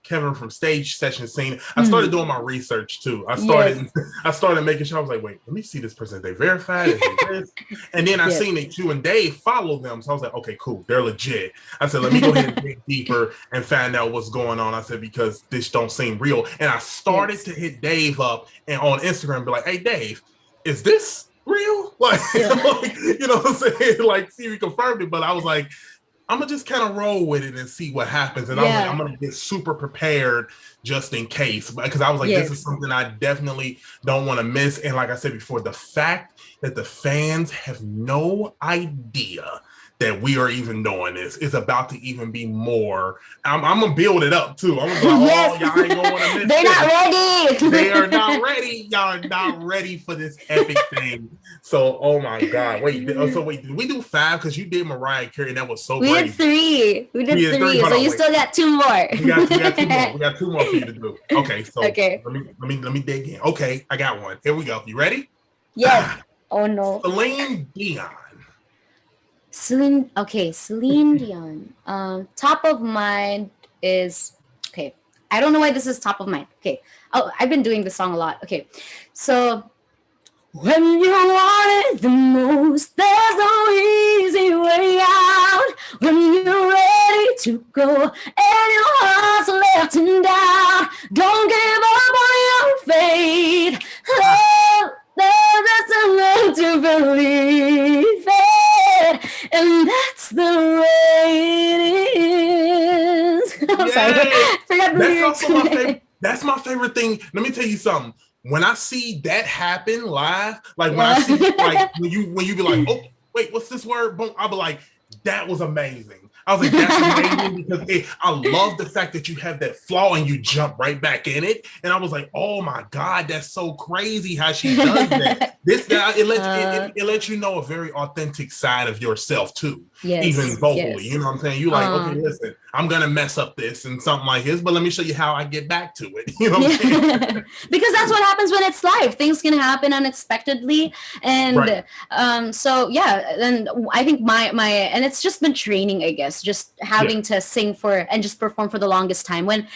Kevin from Stage Session seen it, I started Mhm. doing my research too. I started Yes. I started making sure. I was like, wait, let me see this person. They verified, is they this? And then I Yes. seen that you and Dave follow them. So I was like, okay, cool, they're legit. I said, let me go ahead and dig deeper and find out what's going on. I said, because this don't seem real. And I started Yes. to hit Dave up and on Instagram and be like, hey Dave, is this real? Like, Yeah. like, you know what I'm saying? Like, see, we confirmed it, but I was like, I'm gonna just kind of roll with it and see what happens. And I was like, I'm Yeah. gonna get super prepared just in case, because I was like, this is Yes. something I definitely don't want to miss. And like I said before, the fact that the fans have no idea that we are even doing this is about to even be more. I'm gonna build it up too. I'm gonna be like, oh, Yes. y'all ain't gonna want to miss They're not this. They are not ready. ready. Y'all are not ready for this epic thing. So, oh my God. Wait, did we do five? Because you did Mariah Carey, and that was so We did crazy. three. We We did did three. three. Hold So on, you wait. still got two more. We got two more. We got two more for you to do. Okay, so Okay. let me dig in. Okay, I got one. Here we go. You ready? Yes. Oh no. Celine Dion. Celine. Okay. Celine Dion. Top of mind is okay. I don't know why this is top of mind. Okay. Oh, I've been doing this song a lot. Okay. So when you want it the most, there's no easy way out. When you're ready to go and your heart's left in doubt, don't give up on your faith. Ah, Love, that's a love to believe it, and that's the way it is. I'm sorry, yes. I forgot the That's lyrics. also my favorite. That's my favorite thing. Let me tell you something. When I see that happen live, like when I Yeah. see like when you be like, oh wait, what's this word? Boom, I'll be like, that was amazing. I was like, that's amazing because I love the fact that you have that flaw and you jump right back in it. And I was like, oh my God, that's so crazy how she does that. This guy, it lets you know a very authentic side of yourself too, even Yes, vocally. You yes. know what I'm saying? You like, okay, listen, I'm gonna mess up this and something like this, but let me show you how I get back to it. You know what I'm saying? Because that's what happens when it's live. Things can happen unexpectedly, Right. and so yeah. And I think my and it's just been training, I guess, just Yeah. having to sing for and just perform for the longest time. When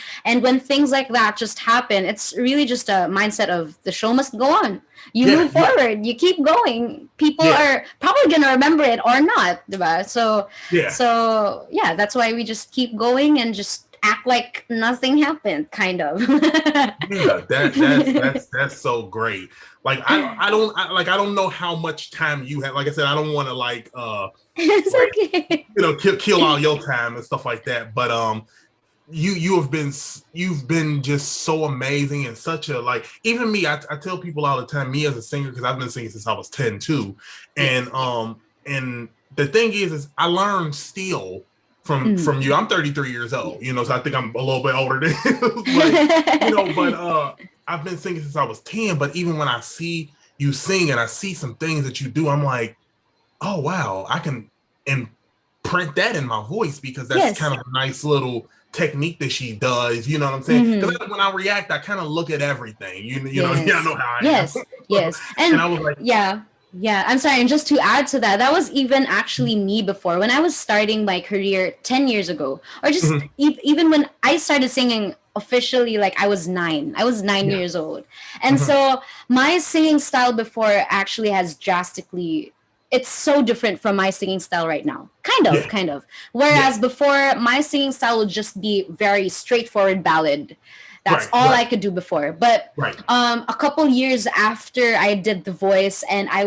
things like that just happen, it's really just a mindset of the show must go on. You Yeah. move Yeah. forward, you keep going. People Yeah. are probably gonna remember it or not, diba? So Yeah. so yeah, that's why we just keep going and just act like nothing happened, kind of. Yeah, that's so great. Like I don't know how much time you have. Like I said, I don't want to It's like okay. kill all your time and stuff like that. But you've been just so amazing and such a like even me. I tell people all the time, me as a singer, because I've been singing since I was 10 too, Yes. and the thing is I learned still Mm. from you. I'm 33 years Yes. old, you know, so I think I'm a little bit older than but you know, but I've been singing since I was 10, but even when I see you sing and I see some things that you do, I'm like, oh wow, I can imprint that in my voice because that's Yes. kind of a nice little technique that she does. You know what I'm saying? Because when I react, I kind of look at everything. You know, yeah, I know how I am. Yes. And I was like, yeah, I'm sorry. And just to add to that, that was even actually me before when I was starting my career 10 years ago, or just even when I started singing officially, like I was 9. I was 9 years old. And so my singing style before actually has drastically, it's so different from my singing style right now. Kind of. Whereas before, my singing style would just be very straightforward ballad. That's all I could do before. But a couple years after I did The Voice, and I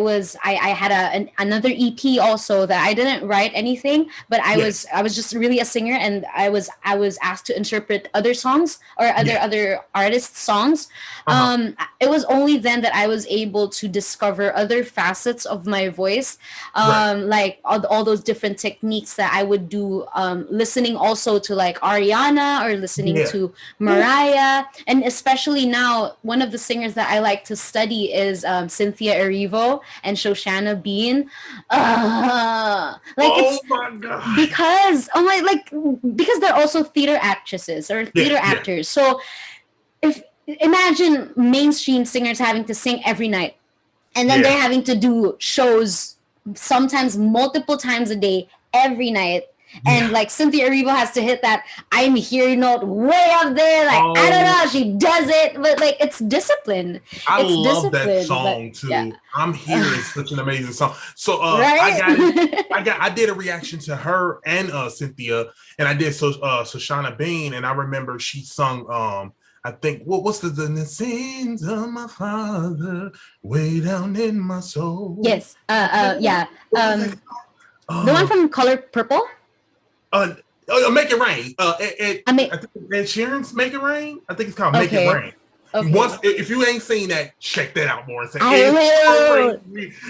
had another EP also that I didn't write anything, but I was just really a singer, and I was asked to interpret other songs or other artists' songs. It was only then that I was able to discover other facets of my voice, like all those different techniques that I would do, listening also to like Ariana or listening to Mariah. And especially now, one of the singers that I like to study is Cynthia Erivo and Shoshana Bean. my God. Because they're also theater actresses or theater actors. So if imagine mainstream singers having to sing every night, and then they're having to do shows sometimes multiple times a day every night. And like Cynthia Erivo has to hit that I'm here note way up there. Like I don't know how she does it, but like it's discipline. I love that song too. Yeah. I'm Here is such an amazing song. So I did a reaction to her and Cynthia, and I did Shoshana Bean, and I remember she sung I think what's the sins of my father way down in my soul. Yes. The one from Color Purple. Make It Rain. I think Ed Sheeran's Make It Rain. I think it's called Make It Rain. Okay. If you ain't seen that, check that out, Morrissette.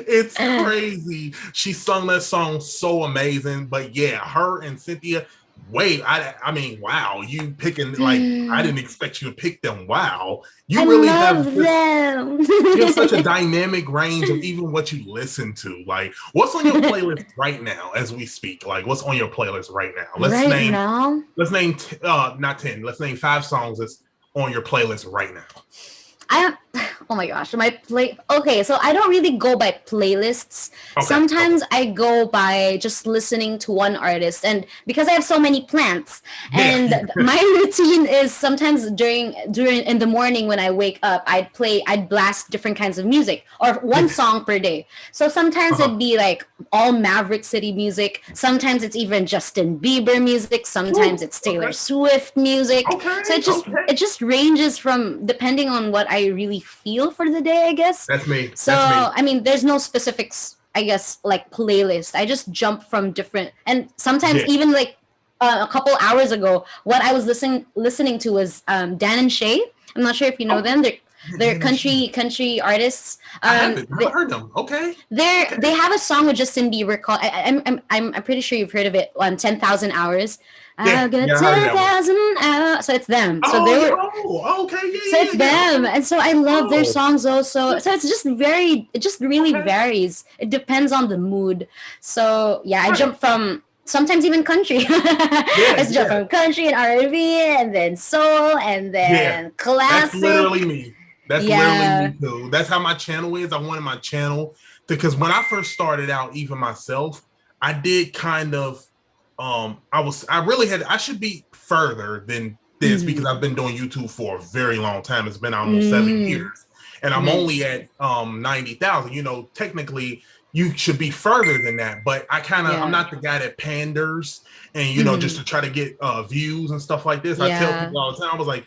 It's crazy. She sung that song so amazing. But yeah, her and Cynthia. Wait, I mean, wow! You picking like I didn't expect you to pick them. Wow, you really have them. You have such a dynamic range of even what you listen to. Like, what's on your playlist right now as we speak? Like, what's on your playlist right now? Let's name not 10. Let's name 5 songs that's on your playlist right now. Oh my gosh, okay, so I don't really go by playlists. Sometimes I go by just listening to one artist, and because I have so many plants, and my routine is sometimes during in the morning when I wake up, I'd blast different kinds of music or one song per day. So sometimes it'd be like all Maverick City music, sometimes it's even Justin Bieber music, sometimes it's Taylor Swift music. So it just ranges from depending on what I really feel for the day, I guess. That's me. So I mean, there's no specifics, I guess, like playlist. I just jump from different, and sometimes even like a couple hours ago, what I was listening to was Dan and Shay. I'm not sure if you know them. They're country artists. I haven't heard them. Okay. They have a song with Justin Bieber called I'm pretty sure you've heard of it. 10,000 Hours. I've got 10,000 hours. So it's them. So okay. So it's them, and so I love their songs also. So it's just it just really varies. It depends on the mood. So yeah, I jump from. Sometimes even country. Let's jump from country and R&B, and then soul, and then classic. That's literally me. That's literally me too. That's how my channel is. I wanted my channel because when I first started out, even myself, I did kind of. I should be further than this because I've been doing YouTube for a very long time. It's been almost 7 years, and I'm only at 90,000. You know, technically. You should be further than that, but I'm not the guy that panders and, you know, just to try to get views and stuff like this. I tell people all the time, I was like,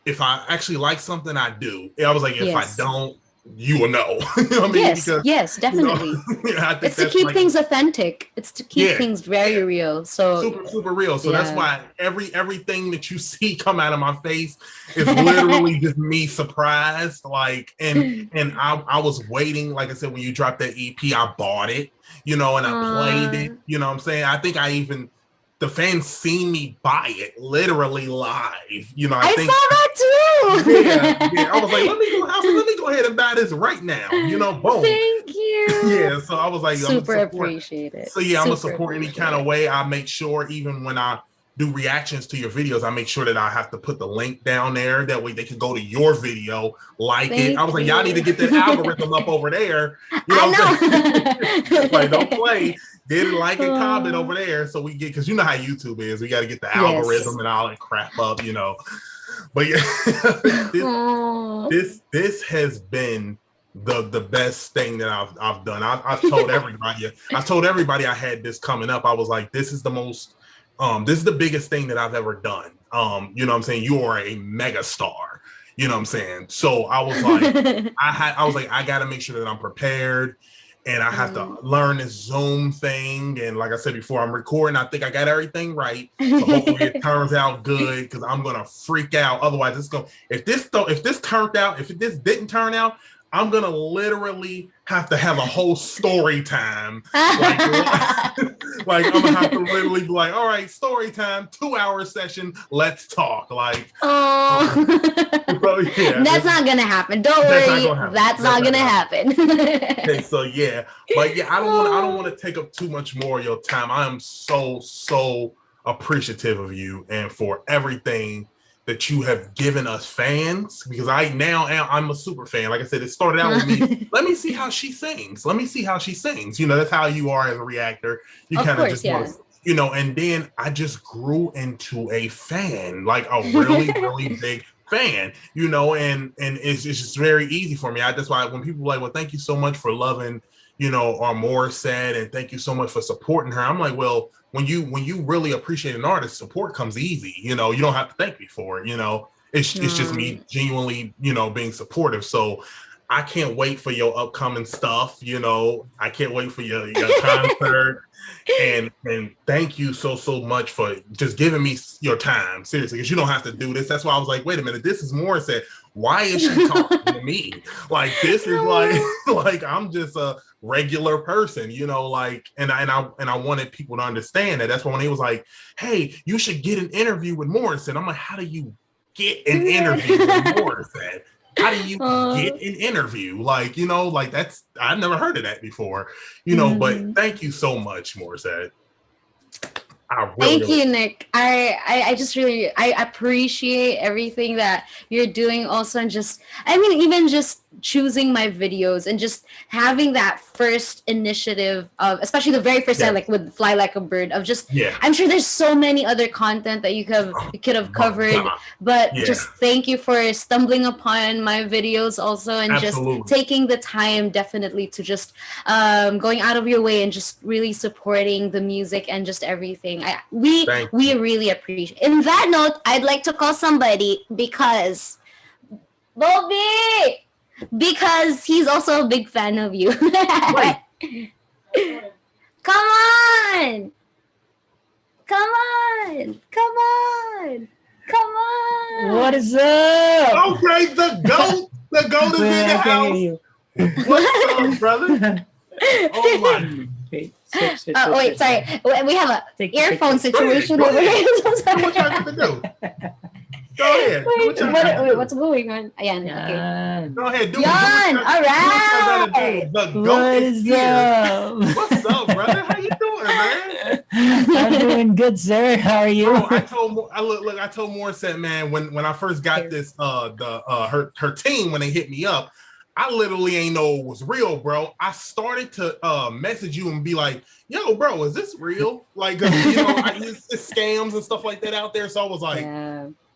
if I actually like something, I do. I was like, if I don't, you will know. You know what I mean? Yes, definitely. You know, it's to keep things authentic. It's to keep things very real. So super real. So that's why everything that you see come out of my face is literally just me surprised. Like, and I was waiting. Like I said, when you dropped that EP, I bought it. You know, and I played it. You know what I'm saying? I think I even the fans seen me buy it literally live. You know, I saw that too. Yeah. I was like, let me go ahead and buy this right now. You know, boom. Thank you. Yeah. So I was like, super appreciate it. So yeah, I'm gonna support any kind of way. I make sure even when I do reactions to your videos, I make sure that I have to put the link down there. That way they can go to your video, like it. I was like, y'all need to get that algorithm up over there. You know what I'm saying? Like, don't play. Get it, like, and comment over there, so we get, because you know how YouTube is. We got to get the algorithm and all that crap up, you know. But yeah, this has been the best thing that I've done. I've told everybody. I told everybody I had this coming up. I was like, this is the most. This is the biggest thing that I've ever done. You know what I'm saying? You are a mega star. You know what I'm saying? So I was like, I got to make sure that I'm prepared. And I have to learn this Zoom thing. And like I said before, I'm recording. I think I got everything right. So hopefully it turns out good, because I'm gonna freak out. Otherwise, if this didn't turn out, I'm gonna literally have to have a whole story time. Like I'm gonna have to literally be like, all right, story time, 2-hour session, let's talk. Like, yeah, that's not gonna happen. Don't worry, that's not gonna happen. Okay, so yeah, but yeah, I don't want to take up too much more of your time. I am so appreciative of you and for everything that you have given us fans, because I'm a super fan. Like I said, it started out with me. Let me see how she sings. You know, that's how you are as a reactor. You kind of just want to, you know, and then I just grew into a fan, like a really big fan, you know, and it's just very easy for me. That's why when people are like, well, thank you so much for loving, you know, our Morrissette, and thank you so much for supporting her. I'm like, well, when you really appreciate an artist, support comes easy. You know, you don't have to thank me for it. You know, it's just me genuinely, you know, being supportive. So I can't wait for your upcoming stuff. You know, I can't wait for your concert. And thank you so much for just giving me your time, seriously, because you don't have to do this. That's why I was like, wait a minute, this is Morrissette. Why is she talking to me? Like, this is like I'm just a regular person, you know, like, and I wanted people to understand that. That's why when he was like, hey, you should get an interview with Morrissette, I'm like, how do you get an interview with Morrissette? How do you get an interview? Like, you know, like I've never heard of that before, you know, but thank you so much, Morrissette. Thank you, Nick. I just really, I appreciate everything that you're doing also, and just, I mean, even just choosing my videos and just having that first initiative of, especially the very first time, like with Fly Like a Bird, of just, I'm sure there's so many other content that you could have covered, but just thank you for stumbling upon my videos also, and just taking the time definitely to just going out of your way and just really supporting the music and just everything. We really appreciate. In that note, I'd like to call somebody because Bobby, because he's also a big fan of you. Come on. What is up? Okay, the goat is in the house. What's up, brother? Oh my. Wait, wait, sorry. We have a earphone situation over here. What y'all gonna do? Go ahead. What's going on? Ayan, okay. Go ahead. Do Yan, all right. The goat is here. What's up, brother? How you doing, man? I'm doing good, sir. How are you? Bro, I told Morrissette, man, when I first got this, her team, when they hit me up, I literally ain't know it was real, bro. I started to message you and be like, yo, bro, is this real? Like, you know, it's scams and stuff like that out there. So I was like,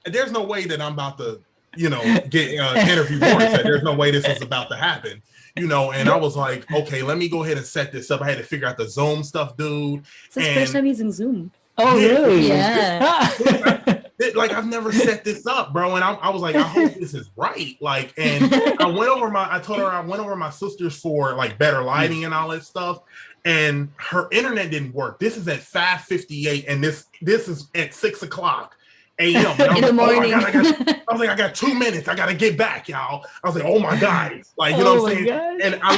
there's no way that I'm about to, you know, get interview Morrissette. There's no way this is about to happen, you know. And I was like, okay, let me go ahead and set this up. I had to figure out the Zoom stuff, dude. It's his first time using Zoom. Oh, really? Yeah. Like, I've never set this up, bro. And I was like, I hope this is right. Like, and I told her I went over my sister's for like better lighting and all that stuff. And her internet didn't work. This is at 5:58, and this is at 6 o'clock a.m. In the morning. I was like, I got 2 minutes. I gotta get back, y'all. I was like, oh my God. Like, you know what I'm saying? Gosh. And I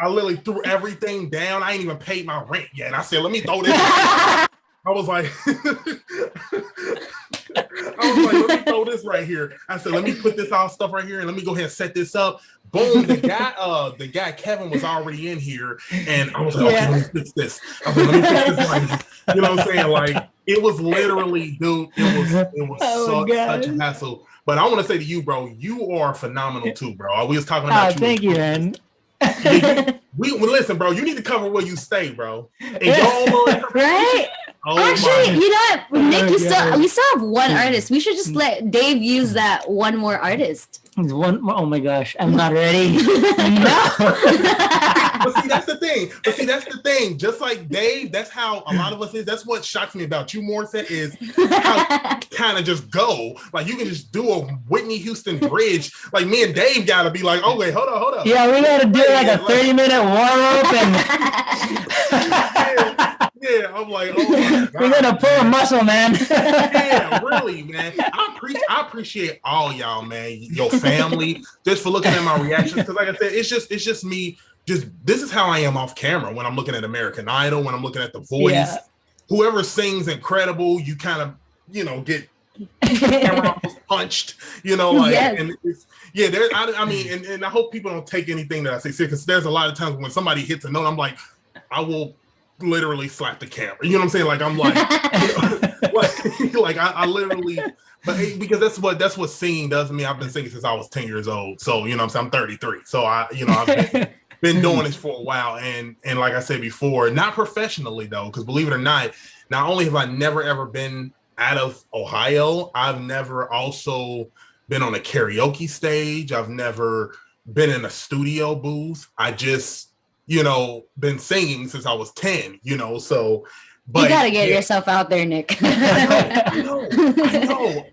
literally threw everything down. I ain't even paid my rent yet. And I said, let me throw this. I was like, let me throw this right here. I said, let me put this all stuff right here and let me go ahead and set this up. Boom, the guy Kevin was already in here, and I was like, okay, let me fix this. I was like, let me fix this right. You know what I'm saying? Like, it was literally, dude, it was such a hassle. But I want to say to you, bro, you are phenomenal too, bro. We was talking about you. Thank you, man. Listen, bro, you need to cover where you stay, bro. And y'all right? Oh actually, you know what, Nick, we still have one artist. We should just let Dave use that one more artist. Oh my gosh, I'm not ready. No. But see, that's the thing. Just like Dave, that's how a lot of us is. That's what shocks me about you, Morrissette, is how kind of just go. Like, you can just do a Whitney Houston bridge. Like, me and Dave gotta be like, oh wait, hold up. Yeah, we gotta do like a 30-minute warm-up and yeah, I'm like, oh my God. We're gonna pull a muscle, man. Yeah, really, man. I appreciate all y'all, man. Your family, just for looking at my reactions. Because like I said, it's just me. This is how I am off camera when I'm looking at American Idol, when I'm looking at The Voice. Yeah. Whoever sings incredible, you kind of, get camera punched, like, yes. And it's, yeah, I mean, and I hope people don't take anything that I say serious, because there's a lot of times when somebody hits a note, I'm like, I will literally slap the camera. You know what I'm saying? Like, I'm like, I literally, but because that's what singing does to me. I've been singing since I was 10 years old. So, I'm saying, I'm 33. So I've been doing this for a while. And like I said before, not professionally though, because believe it or not only have I never ever been out of Ohio, I've never also been on a karaoke stage. I've never been in a studio booth. I just, been singing since I was 10, so. But, you gotta get yourself out there, Nick. I know.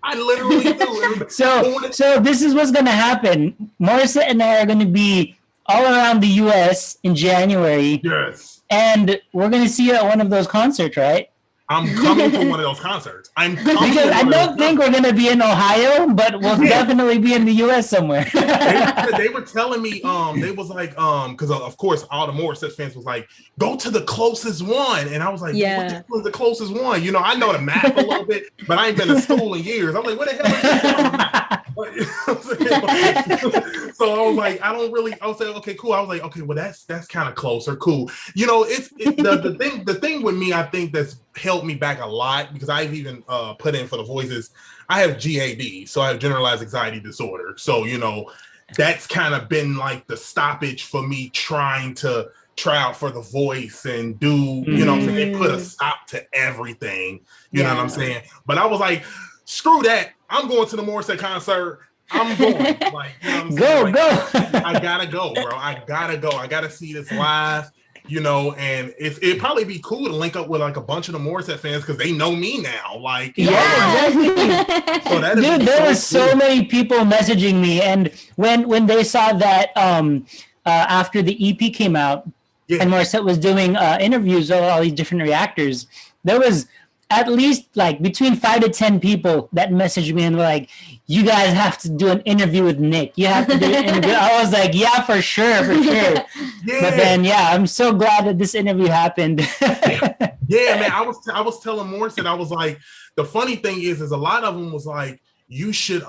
I literally do. So this is what's gonna happen. Morrissette and I are gonna be all around the U.S. in January. Yes. And we're gonna see you at one of those concerts, right? I'm coming to one of those concerts. Because I don't think we're gonna be in Ohio, but we'll definitely be in the U.S. somewhere. They were telling me, they was like, because of course all the Morrissette fans was like, go to the closest one, and I was like, what was the closest one? I know the map a little bit, but I ain't been to school in years. I'm like, where the hell is this on the map? So I was like, I was like, okay, cool. I was like, okay, well that's kind of closer, cool. It's the thing with me, I think that's held me back a lot, because I've even put in for The Voices. I have GAD, so I have generalized anxiety disorder. So that's kind of been like the stoppage for me trying to try out for The Voice and do, they put a stop to everything. You know what I'm saying? But I was like, screw that. I'm going to the Morrissette concert. I'm going. Like, go. I gotta go, bro. I gotta go. I gotta see this live. And it'd probably be cool to link up with like a bunch of the Morrissette fans, because they know me now. Like, so dude, there were so many people messaging me, and when they saw that after the EP came out, and Morrissette was doing interviews with all these different reactors, there was at least like between 5 to 10 people that messaged me and were like, you guys have to do an interview with Nick. You have to do an interview. I was like, yeah, for sure. Yeah. But then, I'm so glad that this interview happened. Yeah, man. I was telling Morrissette, I was like, the funny thing is a lot of them was like, you should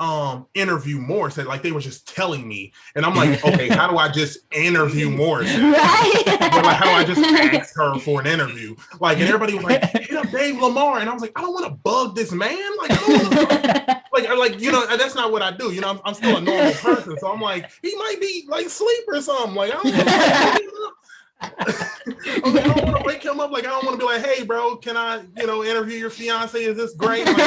interview Morrissette. Like, they were just telling me, and I'm like, okay, how do I just interview Morrissette? Right. Like, how do I just ask her for an interview? Like, and everybody was like, hit up Dave Lamar, and I was like, I don't want to bug this man. Like, I don't like that's not what I do. I'm still a normal person, so I'm like, he might be like asleep or something. Like, I don't want to wake him up. Like, I don't want to be like, hey, bro, can I, interview your fiance? Is this great? Like,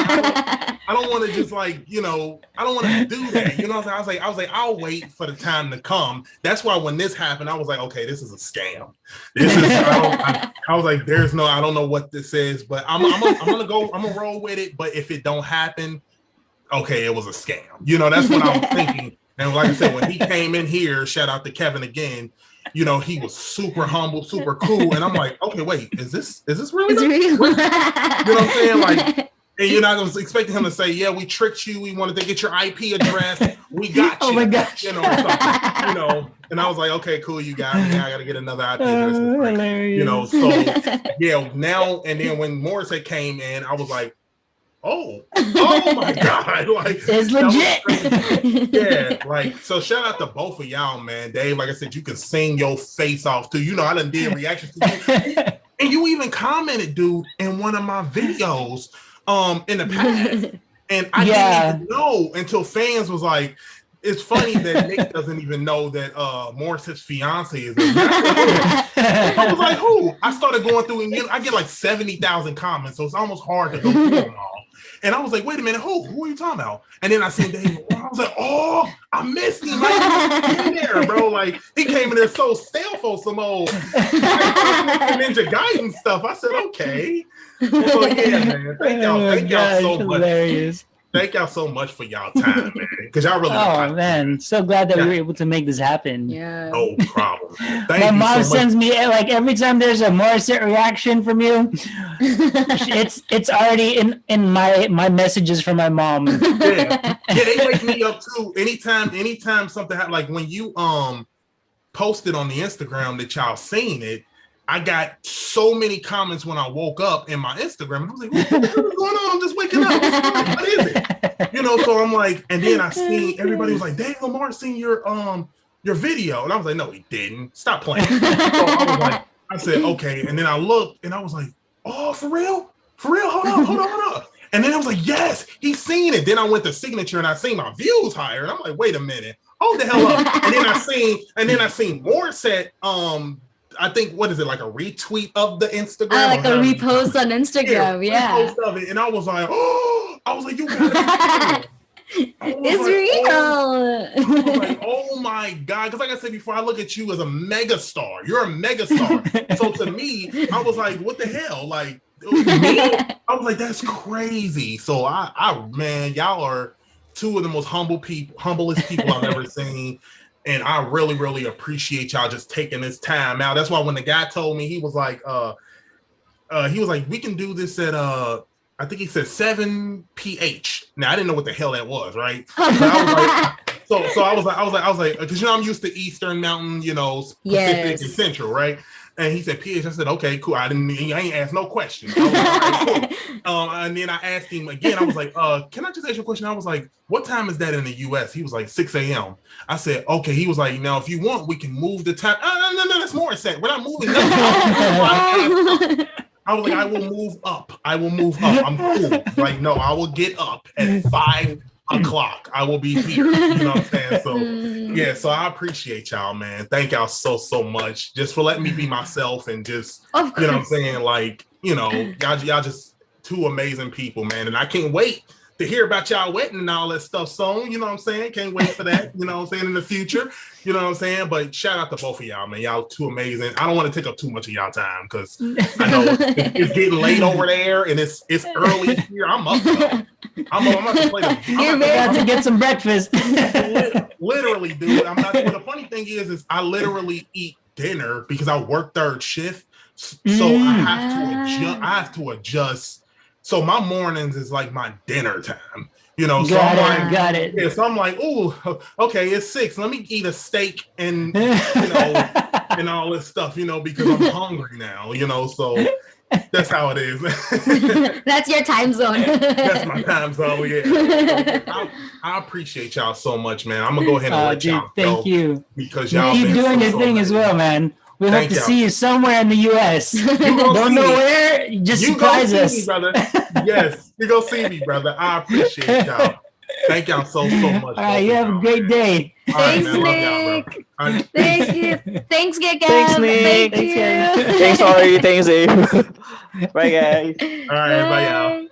I don't want to just like, I don't want to do that. I was like, I'll wait for the time to come. That's why when this happened, I was like, okay, this is a scam. I was like, I don't know what this is, but I'm gonna roll with it. But if it don't happen, okay, it was a scam. That's what I was thinking. And like I said, when he came in here, shout out to Kevin again. He was super humble, super cool, and I'm like, okay, wait, is this really? You know what I'm saying? Like, and I was expecting him to say, yeah, we tricked you. We wanted to get your IP address. we got you. Oh my gosh. You know, and I was like, okay, cool, you got me. I got to get another IP. Hilarious. You know, so yeah, now and then when Morrissette came in, I was like, oh my God, like it's legit. Yeah, like so shout out to both of y'all, man. Dave, like I said, you can sing your face off too. You know, I done did reactions to you. And you even commented, dude, in one of my videos in the past. And I didn't even know until fans was like, it's funny that Nick doesn't even know that Morissette's fiance is. I was like, who? I started going through and I get like 70,000 comments, so it's almost hard to go through them all. And I was like, wait a minute, who are you talking about? And then I seen Dave. I was like, oh, I missed him. Like, in there, bro. Like he came in there so stealth on some old Ninja Gaiden stuff. I said, okay. So yeah, man. Thank y'all so much. Hilarious. Thank y'all so much for y'all time, man. Because y'all really. Oh man, so glad that we were able to make this happen. Yeah. No problem. My mom sends me like every time there's a Morrissette reaction from you, it's already in my messages from my mom. Yeah, they wake me up too. Anytime something happens, like when you posted on the Instagram that y'all seen it. I got so many comments when I woke up in my Instagram. And I was like, what's going on? I'm just waking up. What is it? You know, so I'm like, and then I seen everybody was like, Dave Lamar seen your video. And I was like, no, he didn't. Stop playing. So I said, okay. And then I looked and I was like, oh, for real? For real? Hold on. And then I was like, yes, he's seen it. Then I went to signature and I seen my views higher. And I'm like, wait a minute. Hold the hell up. And then I seen Morrissette, I think, what is it, like a retweet of the Instagram? Like a repost on Instagram, yeah. Repost of it, and I was like, you gotta be it's real. I was like, oh my God. Because like I said before, I look at you as a megastar. You're a megastar. So to me, I was like, what the hell? Like, me? I was like, that's crazy. So man, y'all are two of the most humblest people I've ever seen. And I really, really appreciate y'all just taking this time out. That's why when the guy told me, he was like, we can do this at I think he said 7 pH. Now I didn't know what the hell that was, right? So I was like, because you know I'm used to Eastern Mountain, you know, Pacific and Central, right? And he said pH. I said, okay, cool. I ain't asked no questions. I was like, all right, cool. And then I asked him again. I was like, can I just ask you a question? I was like, what time is that in the US? He was like 6 a.m. I said, okay. He was like, now if you want, we can move the time. No, that's Morrissette. We're not moving. I was like, I will move up. I'm cool. Like, no, I will get up at 5 o'clock. I will be here. You know what I'm saying? So yeah, so I appreciate y'all, man. Thank y'all so much just for letting me be myself and just, you know what I'm saying? Like, you know, y'all just two amazing people, man. And I can't wait to hear about y'all wedding and all that stuff soon. You know what I'm saying? Can't wait for that, you know what I'm saying, in the future. You know what I'm saying? But shout out to both of y'all, man. Y'all too amazing. I don't want to take up too much of y'all time because I know it's getting late over there and it's early here. I'm up though. I'm about to play You're about to get some breakfast. Literally, dude. I'm not. The funny thing is I eat dinner because I work third shift, so I have to adjust. So my mornings is like my dinner time. You know, so got it. Yeah, so I'm like, oh, okay, it's 6. Let me eat a steak and you know and all this stuff, you know, because I'm hungry now, you know. So that's how it is. That's your time zone. That's my time zone. Yeah. I appreciate y'all so much, man. I'm gonna go ahead and let y'all go. Thank you. Because y'all keep doing your thing as well, man. We hope to see you somewhere in the U.S. Don't know where. Just surprise us, me, brother. Yes, you go see me, brother. I appreciate y'all. Thank y'all so much. All right, you have a great day. Thanks, Nick. Thank you. Thanks, Nick. Thanks, Nick. Thank you. Thanks, Ari. Thanks, Abe. Bye, guys. All right, bye, y'all.